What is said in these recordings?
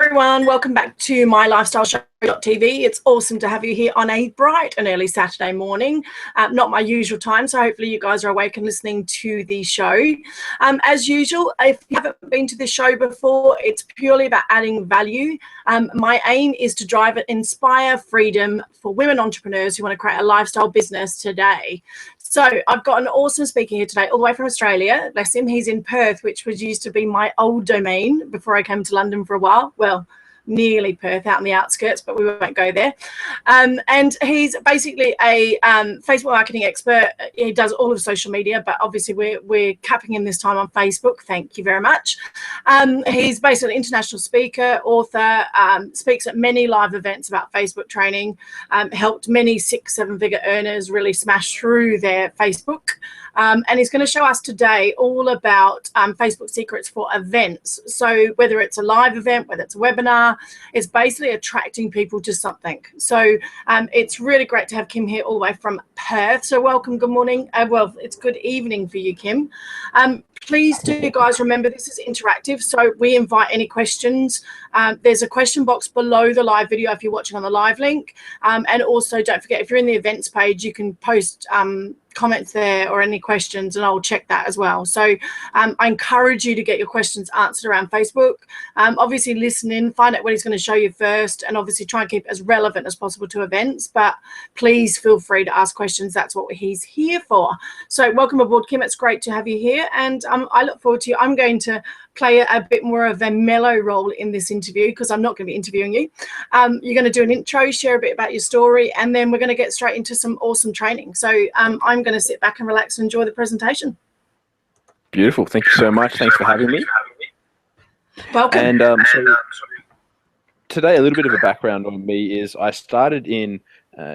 everyone, welcome back to my lifestyle show.tv. It's awesome to have you here on a bright and early Saturday morning. Not my usual time, so hopefully you guys are awake and listening to the show. As usual, if you haven't been to the show before, it's purely about adding value. My aim is to drive and inspire freedom for women entrepreneurs who want to create a lifestyle business today. So I've got an awesome speaker here today, all the way from Australia. Bless him. He's in Perth, which used to be my old domain before I came to London for a while. Well, nearly Perth, out on the outskirts, but we won't go there. And he's basically a Facebook marketing expert. He does all of social media, but obviously we're capping in this time on Facebook. Thank you very much. He's basically an international speaker, author, speaks at many live events about Facebook training, helped many 6-7-figure earners really smash through their Facebook. And he's going to show us today all about Facebook secrets for events. So whether it's a live event, whether it's a webinar, it's basically attracting people to something. So it's really great to have Kim here all the way from Perth. So welcome, good morning. Well, it's good evening for you, Kim. Please do, guys, remember this is interactive, so we invite any questions. There's a question box below the live video if you're watching on the live link. And also, don't forget, if you're in the events page, you can post comments there or any questions, and I'll check that as well. So I encourage you to get your questions answered around Facebook. Obviously, listen in, find out what he's going to show you first, and obviously try and keep it as relevant as possible to events. But please feel free to ask questions. That's what he's here for. So welcome aboard, Kim. It's great to have you here, and I look forward to you. I'm going to play a bit more of a mellow role in this interview because I'm not going to be interviewing you. You're going to do an intro, share a bit about your story, and then we're going to get straight into some awesome training. So I'm going to sit back and relax and enjoy the presentation. Beautiful. Thank you so much. Thanks for having me. Welcome. And so today, a little bit of a background on me is I started in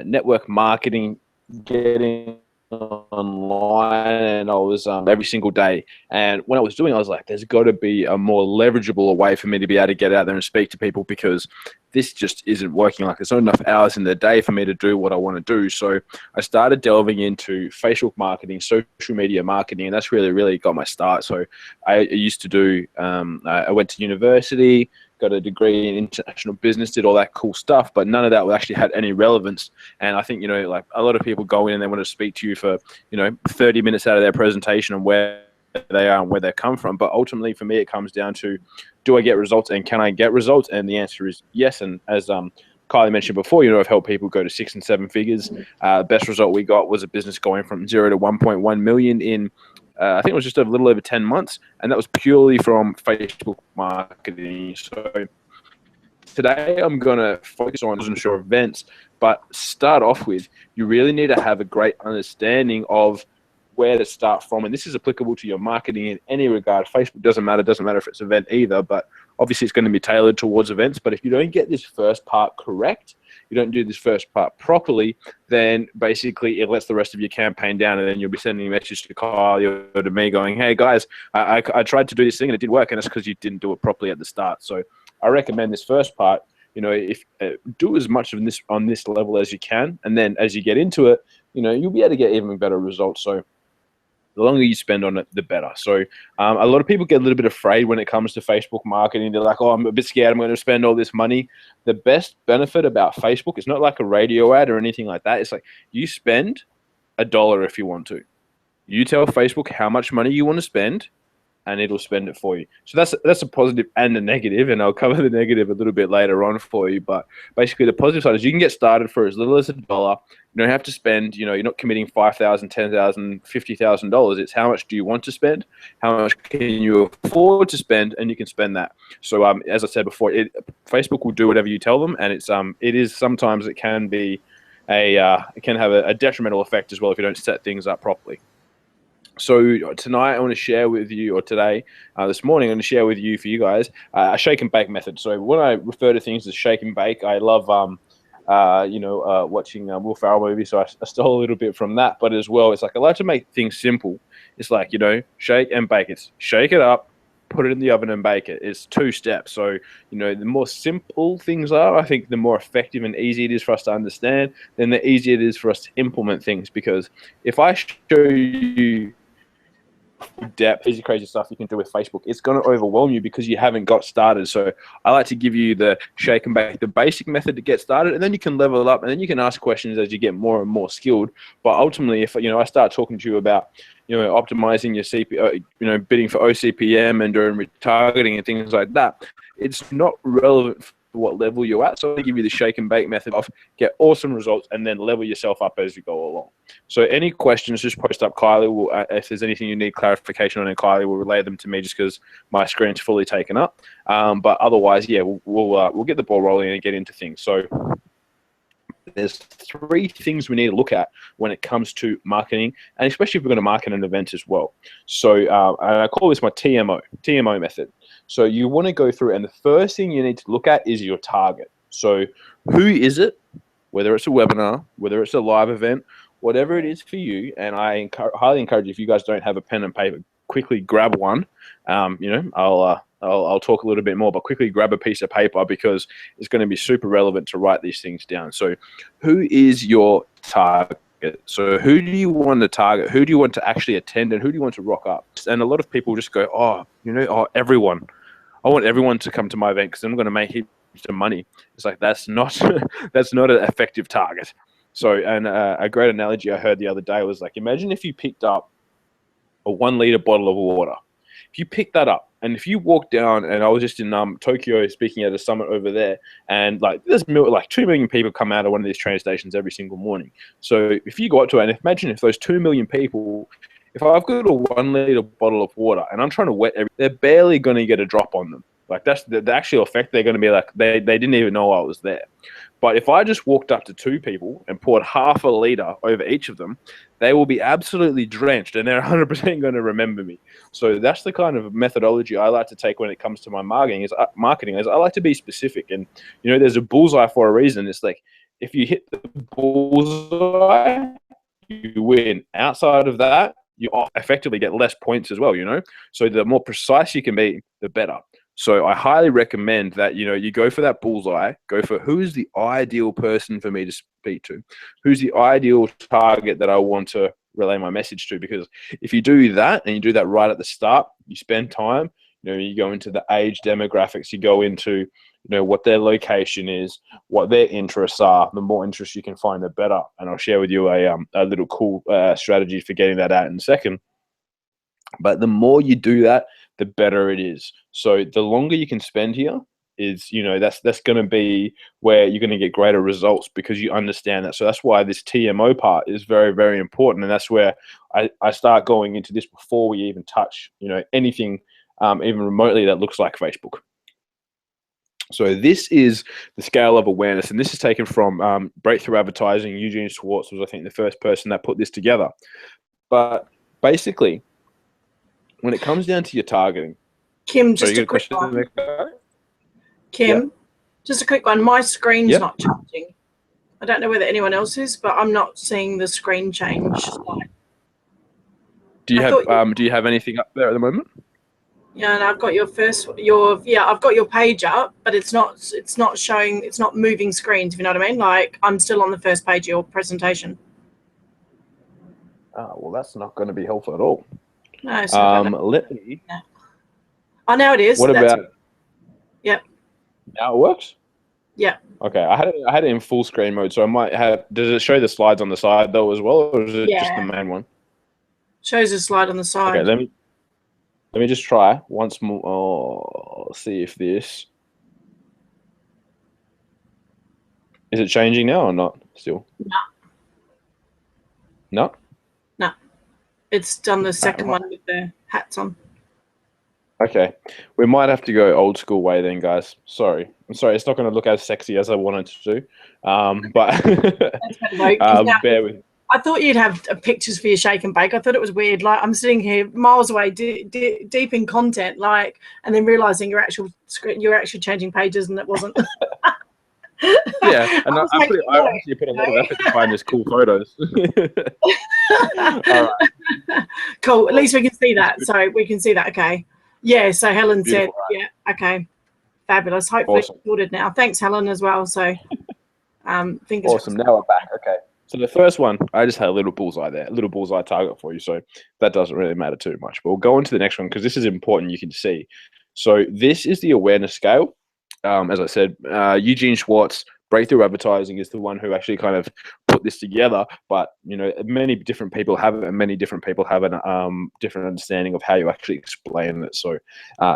network marketing, getting online, and I was every single day. And when I was doing, I was like, there's got to be a more leverageable way for me to be able to get out there and speak to people, because this just isn't working. Like, there's not enough hours in the day for me to do what I want to do. So I started delving into Facebook marketing, social media marketing, and that's really got my start. So I used to do, I went to university, got a degree in international business, did all that cool stuff, but none of that actually had any relevance. And I think, like a lot of people go in and they want to speak to you for, 30 minutes out of their presentation on where they are and where they come from. But ultimately for me, it comes down to, do I get results, and can I get results? And the answer is yes. And as Kylie mentioned before, I've helped people go to 6 and 7 figures. Best result we got was a business going from 0 to 1.1 million in I think it was just a little over 10 months, and that was purely from Facebook marketing. So today I'm going to focus on events, but start off with, you really need to have a great understanding of where to start from. And this is applicable to your marketing in any regard. Facebook doesn't matter if it's an event either, but obviously it's going to be tailored towards events. But if you don't get this first part correct, you don't do this first part properly, then basically it lets the rest of your campaign down, and then you'll be sending a message to Kyle or to me going, hey guys, I tried to do this thing and it did work, and it's because you didn't do it properly at the start. So I recommend this first part, if do as much of this on this level as you can, and then as you get into it, you'll be able to get even better results. So the longer you spend on it, the better. So a lot of people get a little bit afraid when it comes to Facebook marketing. They're like, oh, I'm a bit scared. I'm going to spend all this money. The best benefit about Facebook, it's not like a radio ad or anything like that. It's like, you spend $1 if you want to. You tell Facebook how much money you want to spend, and it'll spend it for you. So that's a positive and a negative, and I'll cover the negative a little bit later on for you. But basically the positive side is you can get started for as little as $1. You don't have to spend, you're not committing $5,000, $10,000, $50,000. It's how much do you want to spend, how much can you afford to spend, and you can spend that. So as I said before, Facebook will do whatever you tell them, and sometimes it can be it can have a detrimental effect as well if you don't set things up properly. So tonight I want to share with you, or today, this morning, I'm going to share with you, for you guys, a shake and bake method. So when I refer to things as shake and bake, I love watching Will Ferrell movies, so I stole a little bit from that. But as well, it's like I like to make things simple. It's like, shake and bake. It's shake it up, put it in the oven and bake it. It's 2 steps. So, the more simple things are, I think the more effective and easy it is for us to understand, then the easier it is for us to implement things. Because if I show you depth, easy crazy stuff you can do with Facebook, it's going to overwhelm you because you haven't got started. So I like to give you the shake and bake, the basic method to get started, and then you can level up, and then you can ask questions as you get more and more skilled. But ultimately, if I start talking to you about optimizing your CP, bidding for OCPM and doing retargeting and things like that, it's not relevant for what level you're at. So I give you the shake and bake method of get awesome results and then level yourself up as you go along. So any questions, just post up. Kylie will, if there's anything you need clarification on, and Kylie will relay them to me just because my screen's fully taken up. But otherwise, yeah, we'll get the ball rolling and get into things. So there's 3 things we need to look at when it comes to marketing, and especially if we're going to market an event as well. So I call this my TMO method. So you want to go through, and the first thing you need to look at is your target. So who is it? Whether it's a webinar, whether it's a live event, whatever it is for you. And I highly encourage, if you guys don't have a pen and paper, quickly grab one. I'll talk a little bit more, but quickly grab a piece of paper because it's going to be super relevant to write these things down. So who is your target? So who do you want to target? Who do you want to actually attend, and who do you want to rock up? And a lot of people just go, everyone. I want everyone to come to my event because I'm going to make heaps of money. It's like, that's not an effective target. So, and a great analogy I heard the other day was like, imagine if you picked up a 1 liter bottle of water. If you pick that up, and if you walk down, and I was just in Tokyo speaking at a summit over there, and there's 2 million people come out of one of these train stations every single morning. So if you go up to it, and imagine if those 2 million people, if I've got a 1 liter bottle of water and I'm trying to wet they're barely going to get a drop on them. Like, that's the actual effect. They're going to be like, they didn't even know I was there. But if I just walked up to 2 people and poured half a liter over each of them, they will be absolutely drenched, and they're 100% going to remember me. So that's the kind of methodology I like to take when it comes to my marketing. Is I like to be specific, and there's a bullseye for a reason. It's like, if you hit the bullseye, you win. Outside of that, you effectively get less points as well. So the more precise you can be, the better. So I highly recommend that, you go for that bullseye, go for who is the ideal person for me to speak to, who's the ideal target that I want to relay my message to. Because if you do that, and you do that right at the start, you spend time, you go into the age demographics, you go into, what their location is, what their interests are. The more interests you can find, the better. And I'll share with you a little cool strategy for getting that out in a second. But the more you do that, the better it is. So the longer you can spend here is, that's going to be where you're going to get greater results, because you understand that. So that's why this TMO part is very, very important. And that's where I start going into this before we even touch, anything even remotely that looks like Facebook. So this is the scale of awareness, and this is taken from Breakthrough Advertising. Eugene Schwartz was, I think, the first person that put this together. But basically, when it comes down to your targeting, Kim, just a quick one. Kim, just a quick one. My screen's not changing. I don't know whether anyone else is, but I'm not seeing the screen change. Do you have anything up there at the moment? Yeah, and I've got I've got your page up, but it's not showing, it's not moving screens, if you know what I mean. Like, I'm still on the first page of your presentation. Oh, well, that's not going to be helpful at all. No, it's not let me. No. Oh, now it is. What about? Yep. Now it works? Yeah. Okay, I had it in full screen mode, so I might have. Does it show the slides on the side though as well, or is it just the main one? Shows a slide on the side. Okay, let me just try once more. Oh, see if this is it changing now or not? Still? No. No. No. It's done the second one with the hats on. Okay, we might have to go old school way then, guys. I'm sorry. It's not going to look as sexy as I wanted to do, but bear with me. I thought you'd have pictures for your shake and bake. I thought it was weird. Like, I'm sitting here miles away, deep in content, and then realizing you're actually changing pages, and it wasn't. Yeah, and I obviously put a lot of effort to find these cool photos. All right. Cool. At least we can see that. So we can see that. Okay. Yeah. So Helen said, yeah. Okay. Fabulous. Hopefully it's sorted now. Thanks, Helen, as well. So, Awesome. Now we're back. Okay. So the first one, I just had a little bullseye there, a little bullseye target for you. So that doesn't really matter too much. But we'll go on to the next one because this is important. You can see. So this is the awareness scale. As I said, Eugene Schwartz, Breakthrough Advertising, is the one who actually kind of put this together. But many different people have it, and many different people have a different understanding of how you actually explain it. So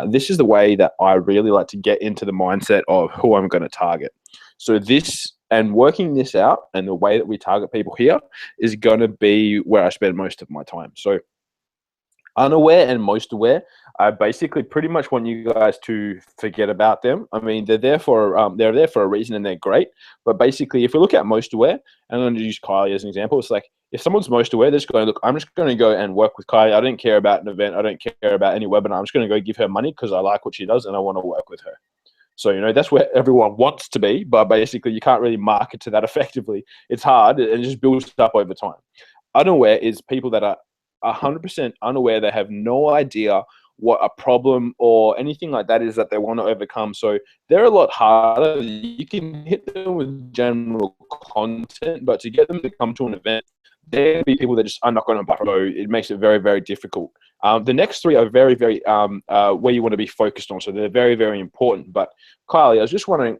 this is the way that I really like to get into the mindset of who I'm going to target. So this and working this out and the way that we target people here is going to be where I spend most of my time. So unaware and most aware, I basically pretty much want you guys to forget about them. I mean, they're there for a reason and they're great. But basically, if we look at most aware, and I'm going to use Kylie as an example, it's like if someone's most aware, they're just going, look, I'm just going to go and work with Kylie. I don't care about an event. I don't care about any webinar. I'm just going to go give her money because I like what she does and I want to work with her. So, that's where everyone wants to be, but basically you can't really market to that effectively. It's hard and it just builds up over time. Unaware is people that are 100% unaware. They have no idea what a problem or anything like that is that they want to overcome. So they're a lot harder. You can hit them with general content, but to get them to come to an event, they're be people that just are not going to buy. So it makes it very, very difficult. The next three are very, very where you want to be focused on. So they're very, very important. But Kylie, I was just wondering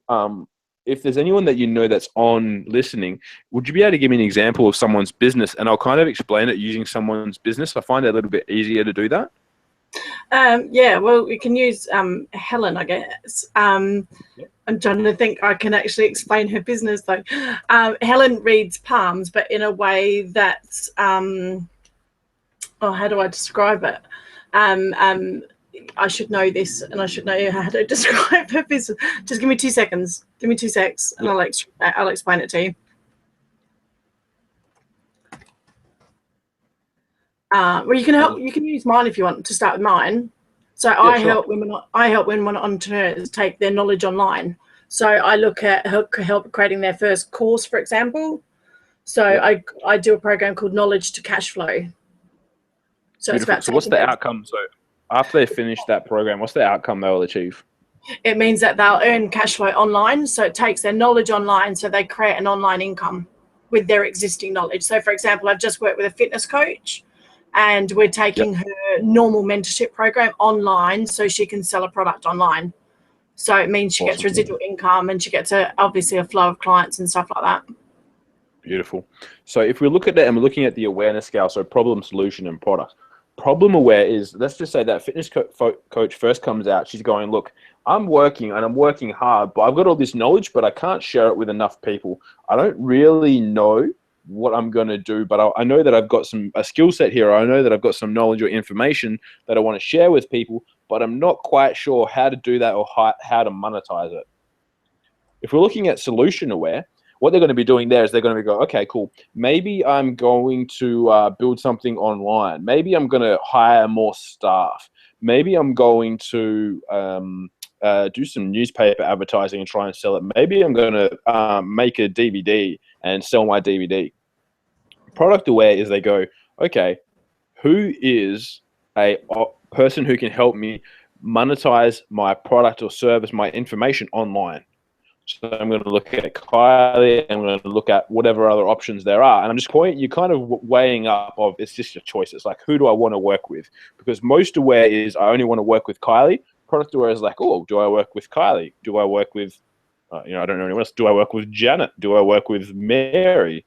if there's anyone that that's on listening, would you be able to give me an example of someone's business? And I'll kind of explain it using someone's business. I find it a little bit easier to do that. Yeah, well, we can use Helen, I guess. I'm trying to think I can actually explain her business though. Helen reads palms, but in a way that's, how do I describe it? I should know this and I should know how to describe her business. Just give me 2 seconds. Give me 2 secs and I'll explain it to you. Well, you can use mine if you want to start with mine. So yeah, I help women entrepreneurs take their knowledge online. So I look at help creating their first course, for example. So I do a program called Knowledge to Cash Flow. So it's about what's the outcome? So after they finish that program, what's the outcome they'll achieve? It means that they'll earn cash flow online. So it takes their knowledge online. So they create an online income with their existing knowledge. So for example, I've just worked with a fitness coach and we're taking her normal mentorship program online so she can sell a product online. So it means she gets residual income and she gets obviously a flow of clients and stuff like that. Beautiful. So if we look at that and we're looking at the awareness scale, so problem, solution, and product. Problem aware is, let's just say that fitness coach first comes out. She's going, look, I'm working and I'm working hard, but I've got all this knowledge, but I can't share it with enough people. I don't really know what I'm going to do, but I know that I've got a skill set here. I know that I've got some knowledge or information that I want to share with people, but I'm not quite sure how to do that or how to monetize it. If we're looking at solution aware, what they're going to be doing there is they're going to go, okay, cool. Maybe I'm going to build something online. Maybe I'm going to hire more staff. Maybe I'm going to do some newspaper advertising and try and sell it. Maybe I'm going to make a DVD and sell my DVD. Product aware is they go, okay, who is a person who can help me monetize my product or service, my information online? So I'm going to look at Kylie, I'm going to look at whatever other options there are. And I'm just you're kind of weighing up of, it's just a choice. It's like, who do I want to work with? Because most aware is, I only want to work with Kylie. Product aware is like, oh, do I work with Kylie? Do I work with, I don't know anyone else. Do I work with Janet? Do I work with Mary?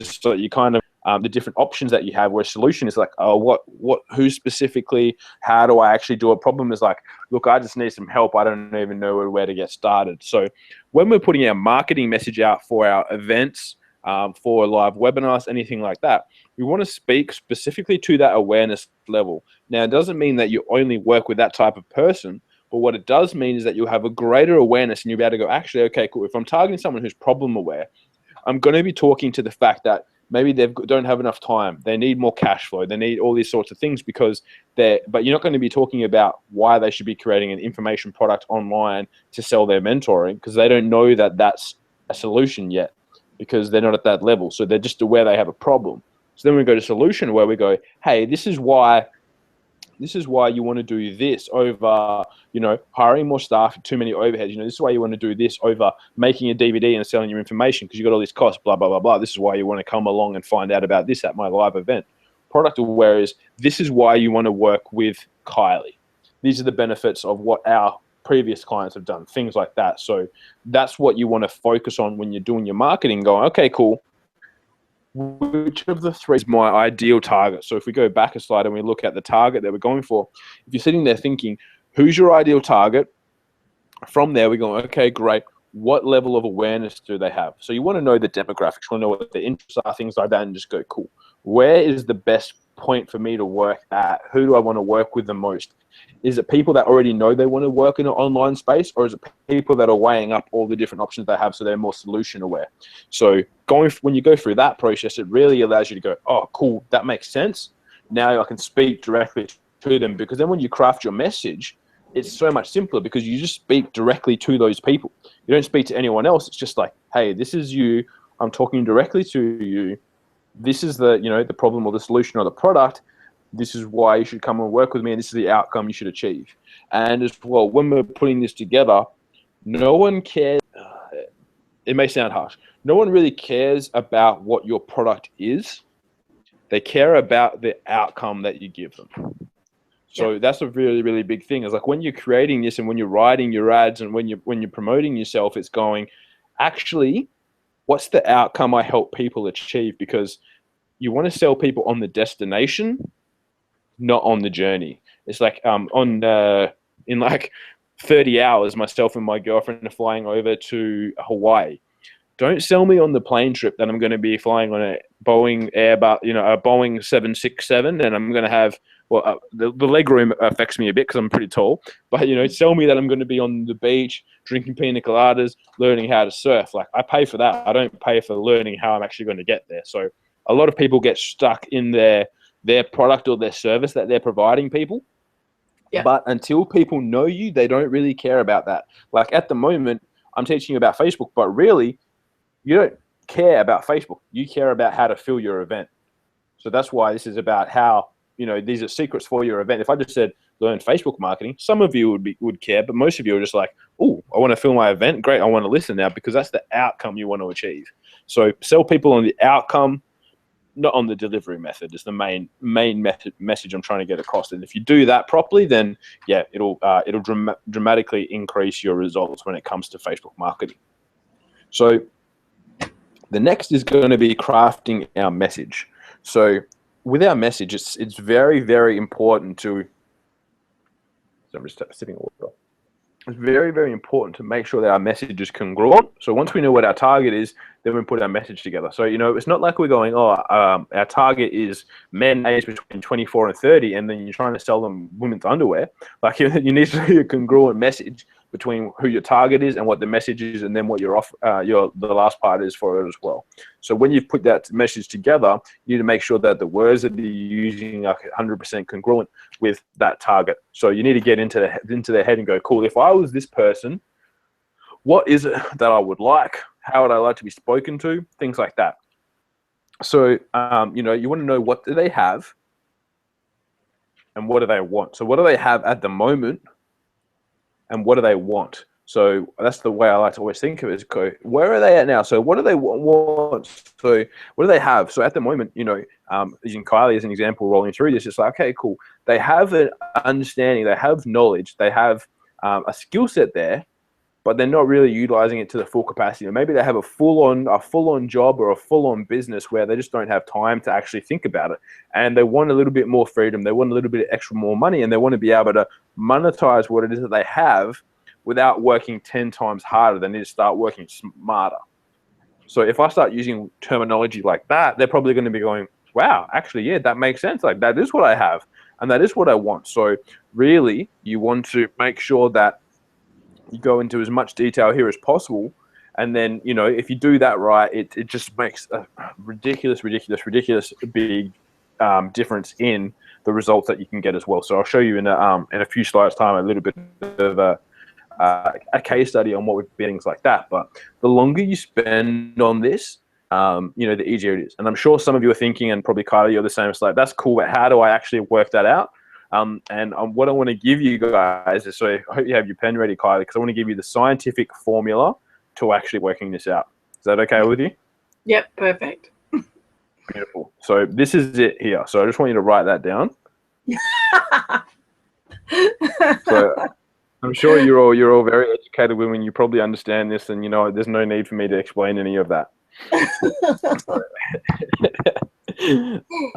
So you kind of, the different options that you have, where a solution is like, oh, who specifically, how do I actually do a problem is like, look, I just need some help. I don't even know where to get started. So when we're putting our marketing message out for our events, for live webinars, anything like that, we want to speak specifically to that awareness level. Now, it doesn't mean that you only work with that type of person, but what it does mean is that you'll have a greater awareness and you'll be able to go, actually, okay, cool. If I'm targeting someone who's problem aware, I'm going to be talking to the fact that maybe they don't have enough time. They need more cash flow. They need all these sorts of things but you're not going to be talking about why they should be creating an information product online to sell their mentoring, because they don't know that that's a solution yet, because they're not at that level. So they're just aware they have a problem. So then we go to solution where we go, hey, this is why This is why you want to do this over, hiring more staff, too many overheads. This is why you want to do this over making a DVD and selling your information because you got all these costs, blah, blah, blah, blah. This is why you want to come along and find out about this at my live event. Product aware is this is why you want to work with Kylie. These are the benefits of what our previous clients have done, things like that. So that's what you want to focus on when you're doing your marketing, going, okay, cool. Which of the three is my ideal target? So if we go back a slide and we look at the target that we're going for, if you're sitting there thinking, who's your ideal target? From there, we're going, okay, great. What level of awareness do they have? So you want to know the demographics, you want to know what their interests are, things like that, and just go, cool. Where is the best point for me to work at? Who do I want to work with the most? Is it people that already know they want to work in an online space, or is it people that are weighing up all the different options they have so they're more solution aware? So when you go through that process, it really allows you to go, oh, cool, that makes sense. Now I can speak directly to them, because then when you craft your message, it's so much simpler because you just speak directly to those people. You don't speak to anyone else. It's just like, hey, this is you. I'm talking directly to you. This is the, the problem or the solution or the product. This is why you should come and work with me, and this is the outcome you should achieve. And as well, when we're putting this together, no one cares. It may sound harsh. No one really cares about what your product is. They care about the outcome that you give them. So that's a really, really big thing. It's like when you're creating this and when you're writing your ads and when you're promoting yourself, it's going, actually, what's the outcome I help people achieve? Because you want to sell people on the destination, not on the journey. It's like in like 30 hours, myself and my girlfriend are flying over to Hawaii. Don't sell me on the plane trip that I'm going to be flying on a Boeing a Boeing 767, and I'm going to have, the leg room affects me a bit because I'm pretty tall, but sell me that I'm going to be on the beach drinking pina coladas, learning how to surf. Like, I pay for that. I don't pay for learning how I'm actually going to get there. So a lot of people get stuck in their product or their service that they're providing people. Yeah. But until people know you, they don't really care about that. Like at the moment, I'm teaching you about Facebook, but really, you don't care about Facebook. You care about how to fill your event. So that's why this is about how, these are secrets for your event. If I just said learn Facebook marketing, some of you would care, but most of you are just like, oh, I want to fill my event. Great, I want to listen now, because that's the outcome you want to achieve. So sell people on the outcome, not on the delivery method. Is the main message I'm trying to get across. And if you do that properly, then it'll dramatically increase your results when it comes to Facebook marketing. So the next is going to be crafting our message. So with our message, it's very, very important to. So I'm just sipping water. It's very, very important to make sure that our message is congruent. So once we know what our target is, then we put our message together. So, it's not like we're going, our target is men aged between 24 and 30, and then you're trying to sell them women's underwear. Like, you need to be a congruent message between who your target is and what the message is, and then what the last part is for it as well. So when you've put that message together, you need to make sure that the words that you're using are 100% congruent with that target. So you need to get into their head and go, cool, if I was this person, what is it that I would like? How would I like to be spoken to? Things like that. So, you want to know, what do they have and what do they want? So what do they have at the moment and what do they want? So that's the way I like to always think of it, is where are they at now? So what do they want? So what do they have? So at the moment, using Kylie as an example, rolling through this, it's like, okay, cool. They have an understanding, they have knowledge, they have a skill set there, but they're not really utilizing it to the full capacity. Or maybe they have a full-on job or a full-on business where they just don't have time to actually think about it. And they want a little bit more freedom. They want a little bit of extra more money, and they want to be able to monetize what it is that they have without working 10 times harder. They need to start working smarter. So if I start using terminology like that, they're probably going to be going, wow, actually, yeah, that makes sense. Like, that is what I have, and that is what I want. So really, you want to make sure that you go into as much detail here as possible. And then, if you do that right, it just makes a ridiculous big difference in the results that you can get as well. So I'll show you in a few slides time a little bit of a case study on what would be things like that. But the longer you spend on this, the easier it is. And I'm sure some of you are thinking, and probably Kylie, you're the same. It's like, that's cool, but how do I actually work that out? What I want to give you guys is, so I hope you have your pen ready, Kylie, because I want to give you the scientific formula to actually working this out. Is that okay with you? Yep, perfect. Beautiful. So this is it here. So I just want you to write that down. So I'm sure you're all very educated women. You probably understand this, and there's no need for me to explain any of that.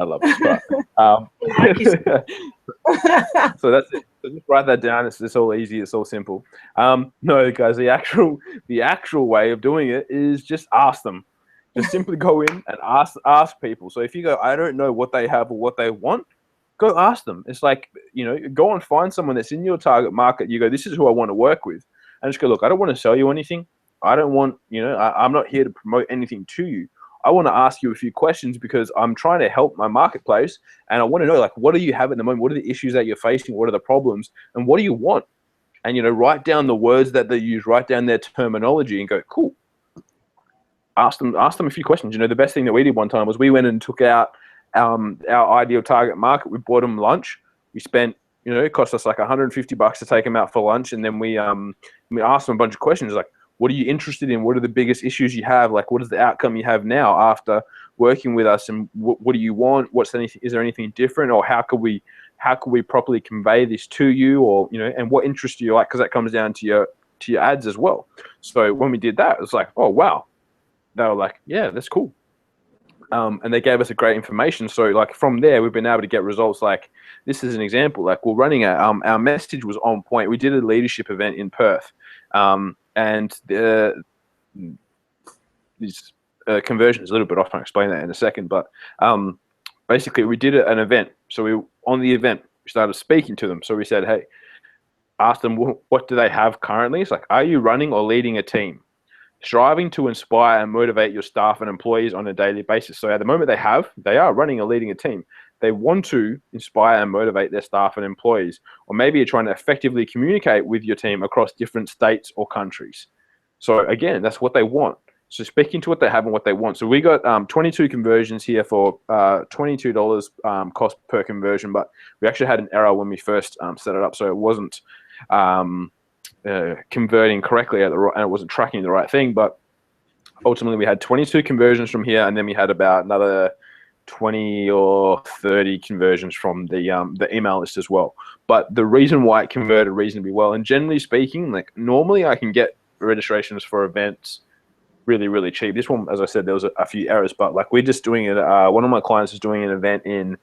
I love this part. So that's it. So just write that down. It's all easy. It's all simple. No, guys, the actual way of doing it is just ask them. Just simply go in and ask people. So if you go, I don't know what they have or what they want, go ask them. It's like, go and find someone that's in your target market. You go, this is who I want to work with. And just go, look, I don't want to sell you anything. I don't want, I'm not here to promote anything to you. I want to ask you a few questions because I'm trying to help my marketplace. And I want to know, like, what do you have at the moment? What are the issues that you're facing? What are the problems? And what do you want? And, write down the words that they use, write down their terminology and go, cool. Ask them a few questions. The best thing that we did one time was we went and took out our ideal target market. We bought them lunch. We spent, it cost us like $150 to take them out for lunch. And then we asked them a bunch of questions like, what are you interested in? What are the biggest issues you have? Like, what is the outcome you have now after working with us? And what do you want? Is there anything different? Or how could we properly convey this to you? Or, and what interest do you like? Because that comes down to your ads as well. So when we did that, it was like, oh, wow. They were like, yeah, that's cool. And they gave us a great information. So like from there, we've been able to get results. Like this is an example. Like we're running our message was on point. We did a leadership event in Perth, and these conversions a little bit off. I'll explain that in a second. But basically, we did an event. So on the event, we started speaking to them. So we said, hey, ask them what do they have currently. It's like, are you running or leading a team? Striving to inspire and motivate your staff and employees on a daily basis. So at the moment they are running or leading a team. They want to inspire and motivate their staff and employees, or maybe you're trying to effectively communicate with your team across different states or countries. So again, that's what they want. So speaking to what they have and what they want. So we got 22 conversions here for $22 cost per conversion, but we actually had an error when we first set it up. So it wasn't converting correctly and it wasn't tracking the right thing. But ultimately we had 22 conversions from here, and then we had about another 20 or 30 conversions from the email list as well. But the reason why it converted reasonably well, and generally speaking, like normally I can get registrations for events really, really cheap. This one, as I said, there was a few errors, but like we're just doing it. One of my clients is doing an event in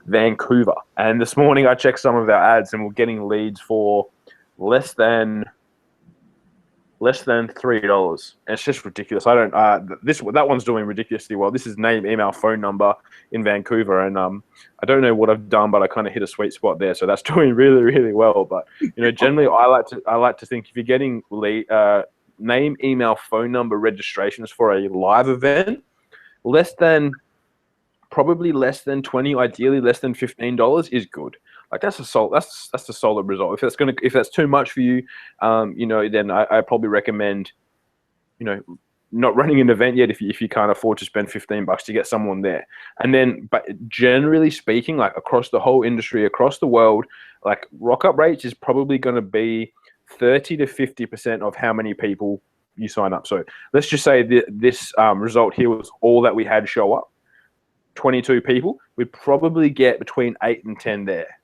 Vancouver, and this morning I checked some of our ads and we're getting leads for less than $3. And it's just ridiculous. I don't. That one's doing ridiculously well. This is name, email, phone number in Vancouver, and I don't know what I've done, but I kind of hit a sweet spot there. So that's doing really, really well. But generally, I like to think if you're getting name, email, phone number registrations for a live event, probably less than 20, ideally less than $15 is good. Like that's a solid result. If that's too much for you, then I probably recommend, not running an event yet if you can't afford to spend $15 to get someone there. And then, but generally speaking, like across the whole industry, across the world, like rock up rates is probably going to be 30 to 50% of how many people you sign up. So let's just say this result here was all that we had show up. 22 people, we'd probably get between 8 and 10 there.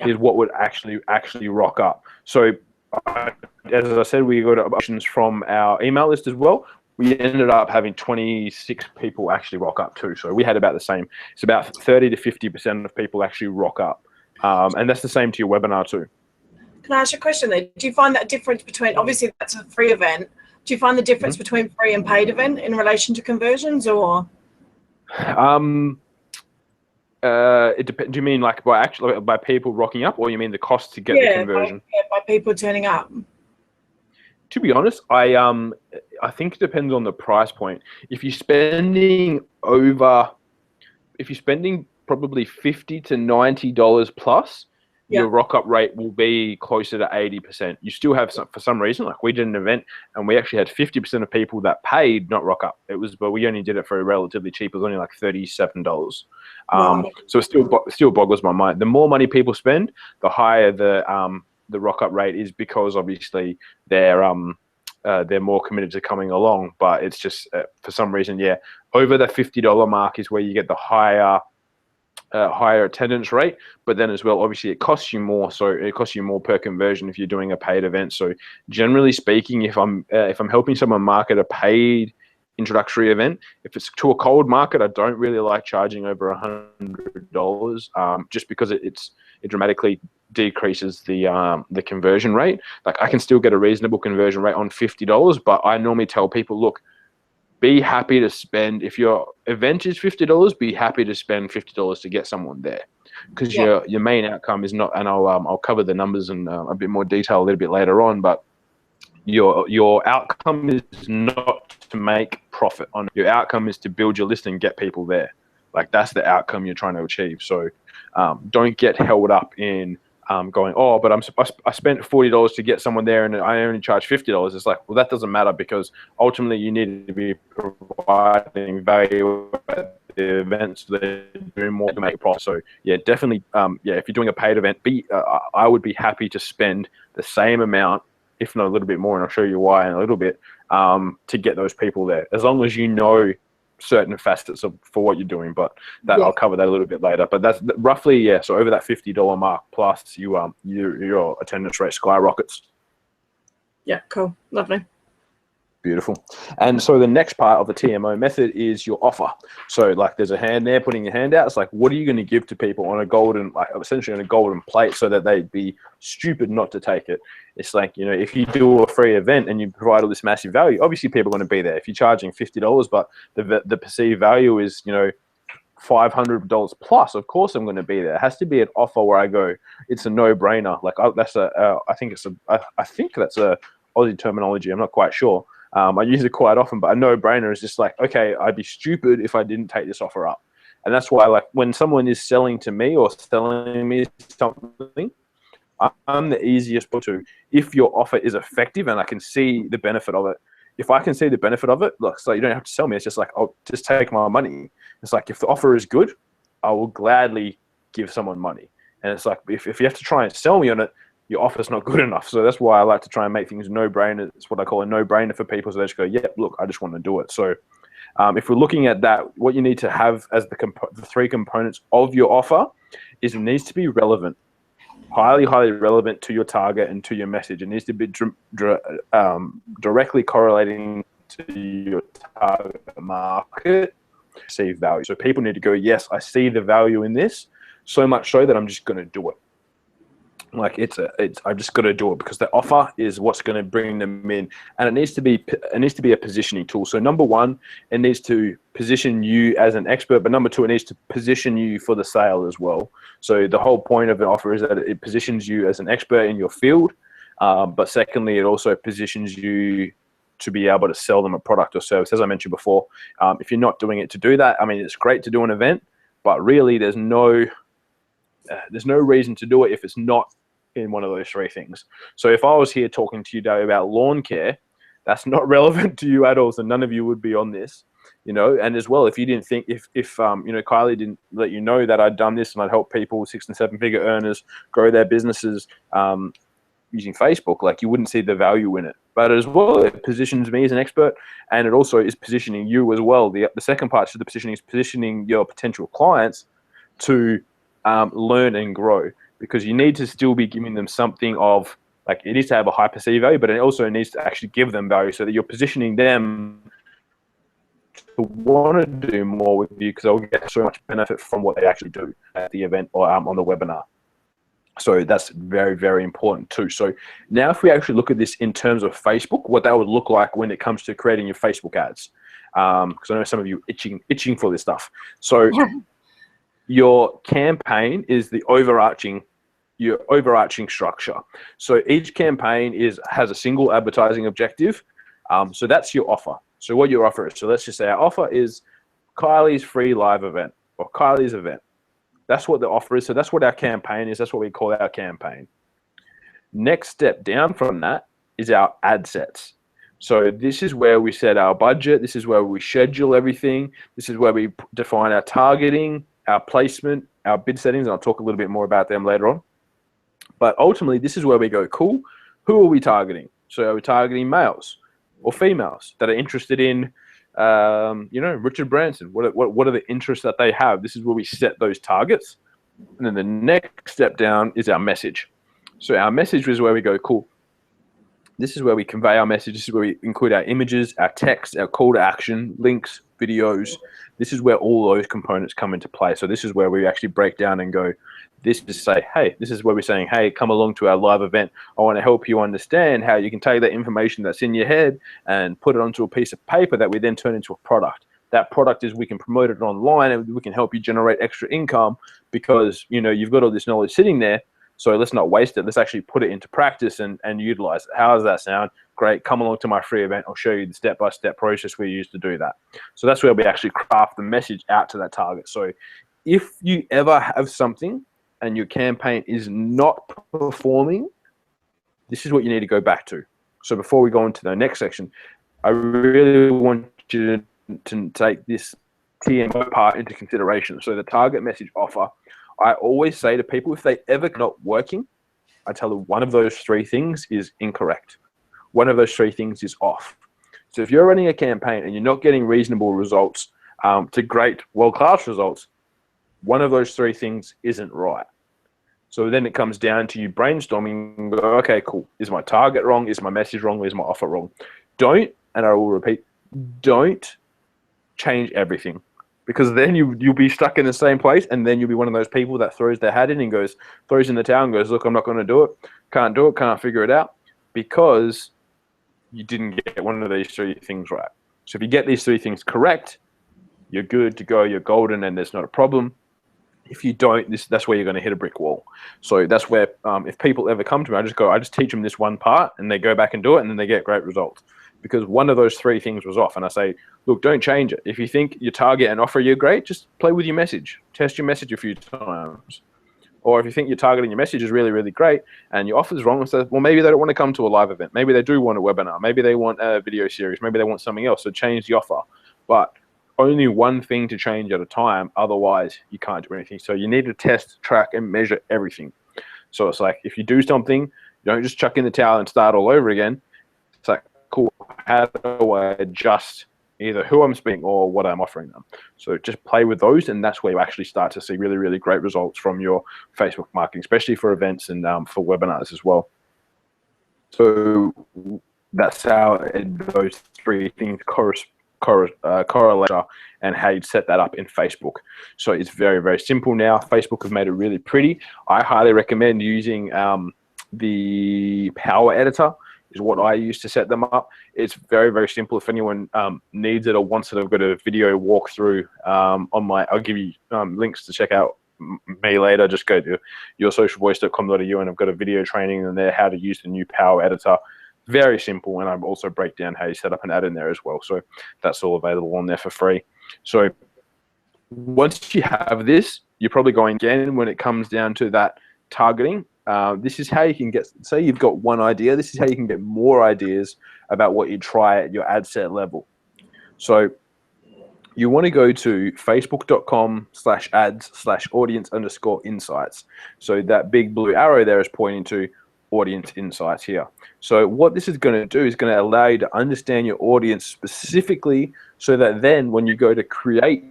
Is what would actually rock up. So as I said, we got options from our email list as well. We ended up having 26 people actually rock up too. So we had about the same. It's about 30 to 50% of people actually rock up. And that's the same to your webinar too. Can I ask you a question there? Do you find that difference between, obviously that's a free event, do you find the difference between free and paid event in relation to conversions, or? It depends. Do you mean like by people rocking up, or you mean the cost to get the conversion? By people turning up. To be honest, I think it depends on the price point. If you're spending probably $50 to $90 plus, your rock up rate will be closer to 80%. You still have some, for some reason, like we did an event and we actually had 50% of people that paid not rock up. But we only did it for relatively cheap. It was only like $37. Wow. So it still boggles my mind. The more money people spend, the higher the rock up rate is, because obviously they're more committed to coming along. But it's just for some reason, over the $50 mark is where you get the higher attendance rate. But then as well, obviously it costs you more, so it costs you more per conversion if you're doing a paid event. So generally speaking, if I'm helping someone market a paid introductory event, if it's to a cold market, I don't really like charging over $100, just because it dramatically decreases the conversion rate. Like I can still get a reasonable conversion rate on $50, but I normally tell people, look, be happy to spend, if your event is $50, be happy to spend $50 to get someone there, because your main outcome is not, and I'll cover the numbers in a bit more detail a little bit later on, but your outcome is not to make profit on it. Your outcome is to build your list and get people there. Like that's the outcome you're trying to achieve. So don't get held up in going, oh, but I spent $40 to get someone there and I only charge $50. It's like, well, that doesn't matter, because ultimately you need to be providing value at the events so they're doing more to make a profit. So yeah, definitely, if you're doing a paid event, I would be happy to spend the same amount, if not a little bit more, and I'll show you why in a little bit, to get those people there, as long as you know certain facets for what you're doing. But I'll cover that a little bit later. But that's roughly, so over that $50 mark plus, your attendance rate skyrockets. Yeah, cool. Lovely. Beautiful. And so the next part of the TMO method is your offer. So like there's a hand there putting your hand out. It's like, what are you going to give to people on a golden, like essentially on a golden plate, so that they'd be stupid not to take it? It's like, if you do a free event and you provide all this massive value, obviously people are going to be there. If you're charging $50, but the perceived value is, $500 plus, of course I'm going to be there. It has to be an offer where I go, it's a no-brainer. Like I think that's a Aussie terminology. I'm not quite sure. I use it quite often, but a no-brainer is just like, okay, I'd be stupid if I didn't take this offer up. And that's why, like, when someone is selling to me or selling me something, I'm the easiest to, if your offer is effective and I can see the benefit of it. If I can see the benefit of it, look, so you don't have to sell me. It's just like, I'll just take my money. It's like, if the offer is good, I will gladly give someone money. And it's like, if you have to try and sell me on it, your offer's not good enough. So that's why I like to try and make things no-brainer. It's what I call a no-brainer for people. So they just go, yeah, look, I just want to do it. So if we're looking at that, what you need to have as the three components of your offer is it needs to be relevant, highly, highly relevant to your target and to your message. It needs to be directly correlating to your target market, see value. So people need to go, yes, I see the value in this, so much so that I'm just going to do it. Like I'm just going to do it because the offer is what's going to bring them in, and it needs to be a positioning tool. So number one, it needs to position you as an expert, but number two, it needs to position you for the sale as well. So the whole point of an offer is that it positions you as an expert in your field, but secondly, it also positions you to be able to sell them a product or service. As I mentioned before, if you're not doing it to do that, I mean, it's great to do an event, but really there's no reason to do it if it's not in one of those three things. So if I was here talking to you today about lawn care, that's not relevant to you at all. So none of you would be on this, and as well, if you didn't think, if Kylie didn't let you know that I'd done this and I'd helped people, 6- and 7-figure earners, grow their businesses using Facebook, like you wouldn't see the value in it. But as well, it positions me as an expert, and it also is positioning you as well. The second part to the positioning is positioning your potential clients to learn and grow, because you need to still be giving them something of, like, it needs to have a high perceived value, but it also needs to actually give them value, so that you're positioning them to want to do more with you, because they'll get so much benefit from what they actually do at the event or on the webinar. So that's very, very important too. So now if we actually look at this in terms of Facebook, what that would look like when it comes to creating your Facebook ads, because I know some of you itching for this stuff. So your campaign is your overarching structure. So each campaign has a single advertising objective. So that's your offer. So what your offer is. So let's just say our offer is Kylie's free live event or Kylie's event. That's what the offer is. So that's what our campaign is. That's what we call our campaign. Next step down from that is our ad sets. So this is where we set our budget. This is where we schedule everything. This is where we define our targeting, our placement, our bid settings. And I'll talk a little bit more about them later on. But ultimately, this is where we go, cool, who are we targeting? So are we targeting males or females that are interested in, Richard Branson? What are the interests that they have? This is where we set those targets. And then the next step down is our message. So our message is where we go, cool, this is where we convey our message. This is where we include our images, our text, our call to action, links, videos. This is where all those components come into play. So this is where we actually break down and go, this is say, hey, this is where we're saying, hey, come along to our live event. I want to help you understand how you can take that information that's in your head and put it onto a piece of paper that we then turn into a product. That product is we can promote it online and we can help you generate extra income because, you've got all this knowledge sitting there. So let's not waste it. Let's actually put it into practice and utilize it. How does that sound? Great. Come along to my free event. I'll show you the step-by-step process we use to do that. So that's where we actually craft the message out to that target. So if you ever have something and your campaign is not performing, this is what you need to go back to. So before we go into the next section, I really want you to take this TMO part into consideration. So the target message offer, I always say to people, if they ever not working, I tell them one of those three things is incorrect. One of those three things is off. So if you're running a campaign and you're not getting reasonable results to great world-class results, one of those three things isn't right. So then it comes down to you brainstorming and go, okay, cool. Is my target wrong? Is my message wrong? Is my offer wrong? Don't, and I will repeat, don't change everything. Because then you'll be stuck in the same place, and then you'll be one of those people that throws their hat in and throws in the towel and goes, look, I'm not going to do it. Can't do it. Can't figure it out because you didn't get one of these three things right. So if you get these three things correct, you're good to go. You're golden, and there's not a problem. If you don't, that's where you're going to hit a brick wall. So that's where if people ever come to me, I just teach them this one part, and they go back and do it, and then they get great results. Because one of those three things was off. And I say, look, don't change it. If you think your target and offer you're great, just play with your message. Test your message a few times. Or if you think your target and your message is really, really great and your offer is wrong, so, well, maybe they don't want to come to a live event. Maybe they do want a webinar. Maybe they want a video series. Maybe they want something else. So change the offer. But only one thing to change at a time. Otherwise, you can't do anything. So you need to test, track, and measure everything. So it's like if you do something, you don't just chuck in the towel and start all over again. It's like, cool, how do I adjust either who I'm speaking or what I'm offering them? So just play with those, and that's where you actually start to see really, really great results from your Facebook marketing, especially for events and for webinars as well. So that's how those three things correlate and how you'd set that up in Facebook. So it's very, very simple now. Facebook have made it really pretty. I highly recommend using the Power Editor is what I use to set them up. It's very, very simple. If anyone needs it or wants it, I've got a video walkthrough I'll give you links to check out me later. Just go to yoursocialvoice.com.au and I've got a video training in there how to use the new Power Editor. Very simple, and I also break down how you set up an ad in there as well. So that's all available on there for free. So once you have this, you're probably going again when it comes down to that targeting. This is how you can get, say you've got one idea, this is how you can get more ideas about what you try at your ad set level. So you want to go to facebook.com/ads/audience_insights. So that big blue arrow there is pointing to audience insights here. So what this is going to do is going to allow you to understand your audience specifically so that then when you go to create,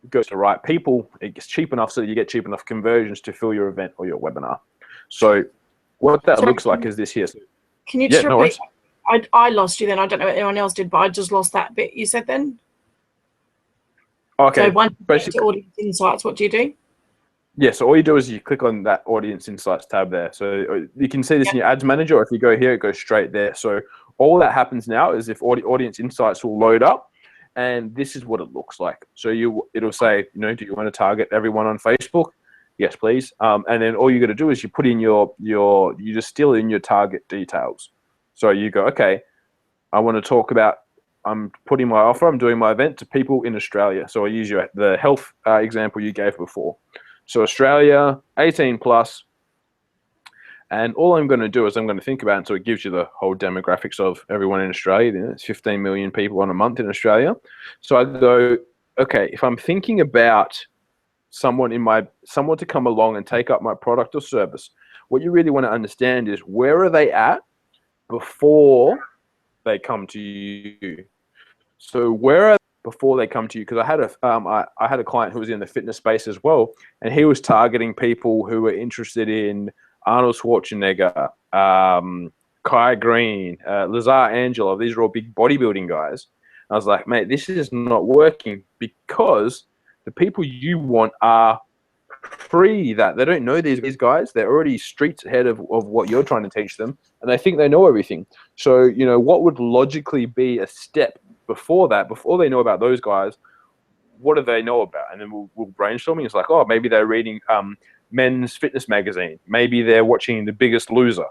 it goes to the right people, it gets cheap enough so that you get cheap enough conversions to fill your event or your webinar. So what that looks like is this here. Can you just repeat? I lost you then. I don't know what anyone else did, but I just lost that bit you said then. Okay. So once you get to audience insights, what do you do? Yeah, so all you do is you click on that audience insights tab there. So you can see this in your ads manager, or if you go here, it goes straight there. So all that happens now is if audience insights will load up, and this is what it looks like. So it'll say, do you want to target everyone on Facebook? Yes, please. And then all you got to do is you put in you just fill in your target details. So you go, okay, I want to talk about I'm putting my offer, I'm doing my event to people in Australia. So I use the health example you gave before. So Australia, 18 plus, and all I'm going to do is I'm going to think about it, so it gives you the whole demographics of everyone in Australia. It's 15 million people on a month in Australia. So I go, okay, if I'm thinking about someone to come along and take up my product or service, what you really want to understand is where are they at before they come to you. So where are they before they come to you? Because I had a client who was in the fitness space as well, and he was targeting people who were interested in Arnold Schwarzenegger, Kai Green, Lazar Angela. These are all big bodybuilding guys. I was like, mate, this is not working because the people you want are free. That they don't know these guys. They're already streets ahead of what you're trying to teach them, and they think they know everything. So, you know, what would logically be a step before that, before they know about those guys, what do they know about? And then we'll brainstorming. It's like, oh, maybe they're reading men's fitness magazine. Maybe they're watching The Biggest Loser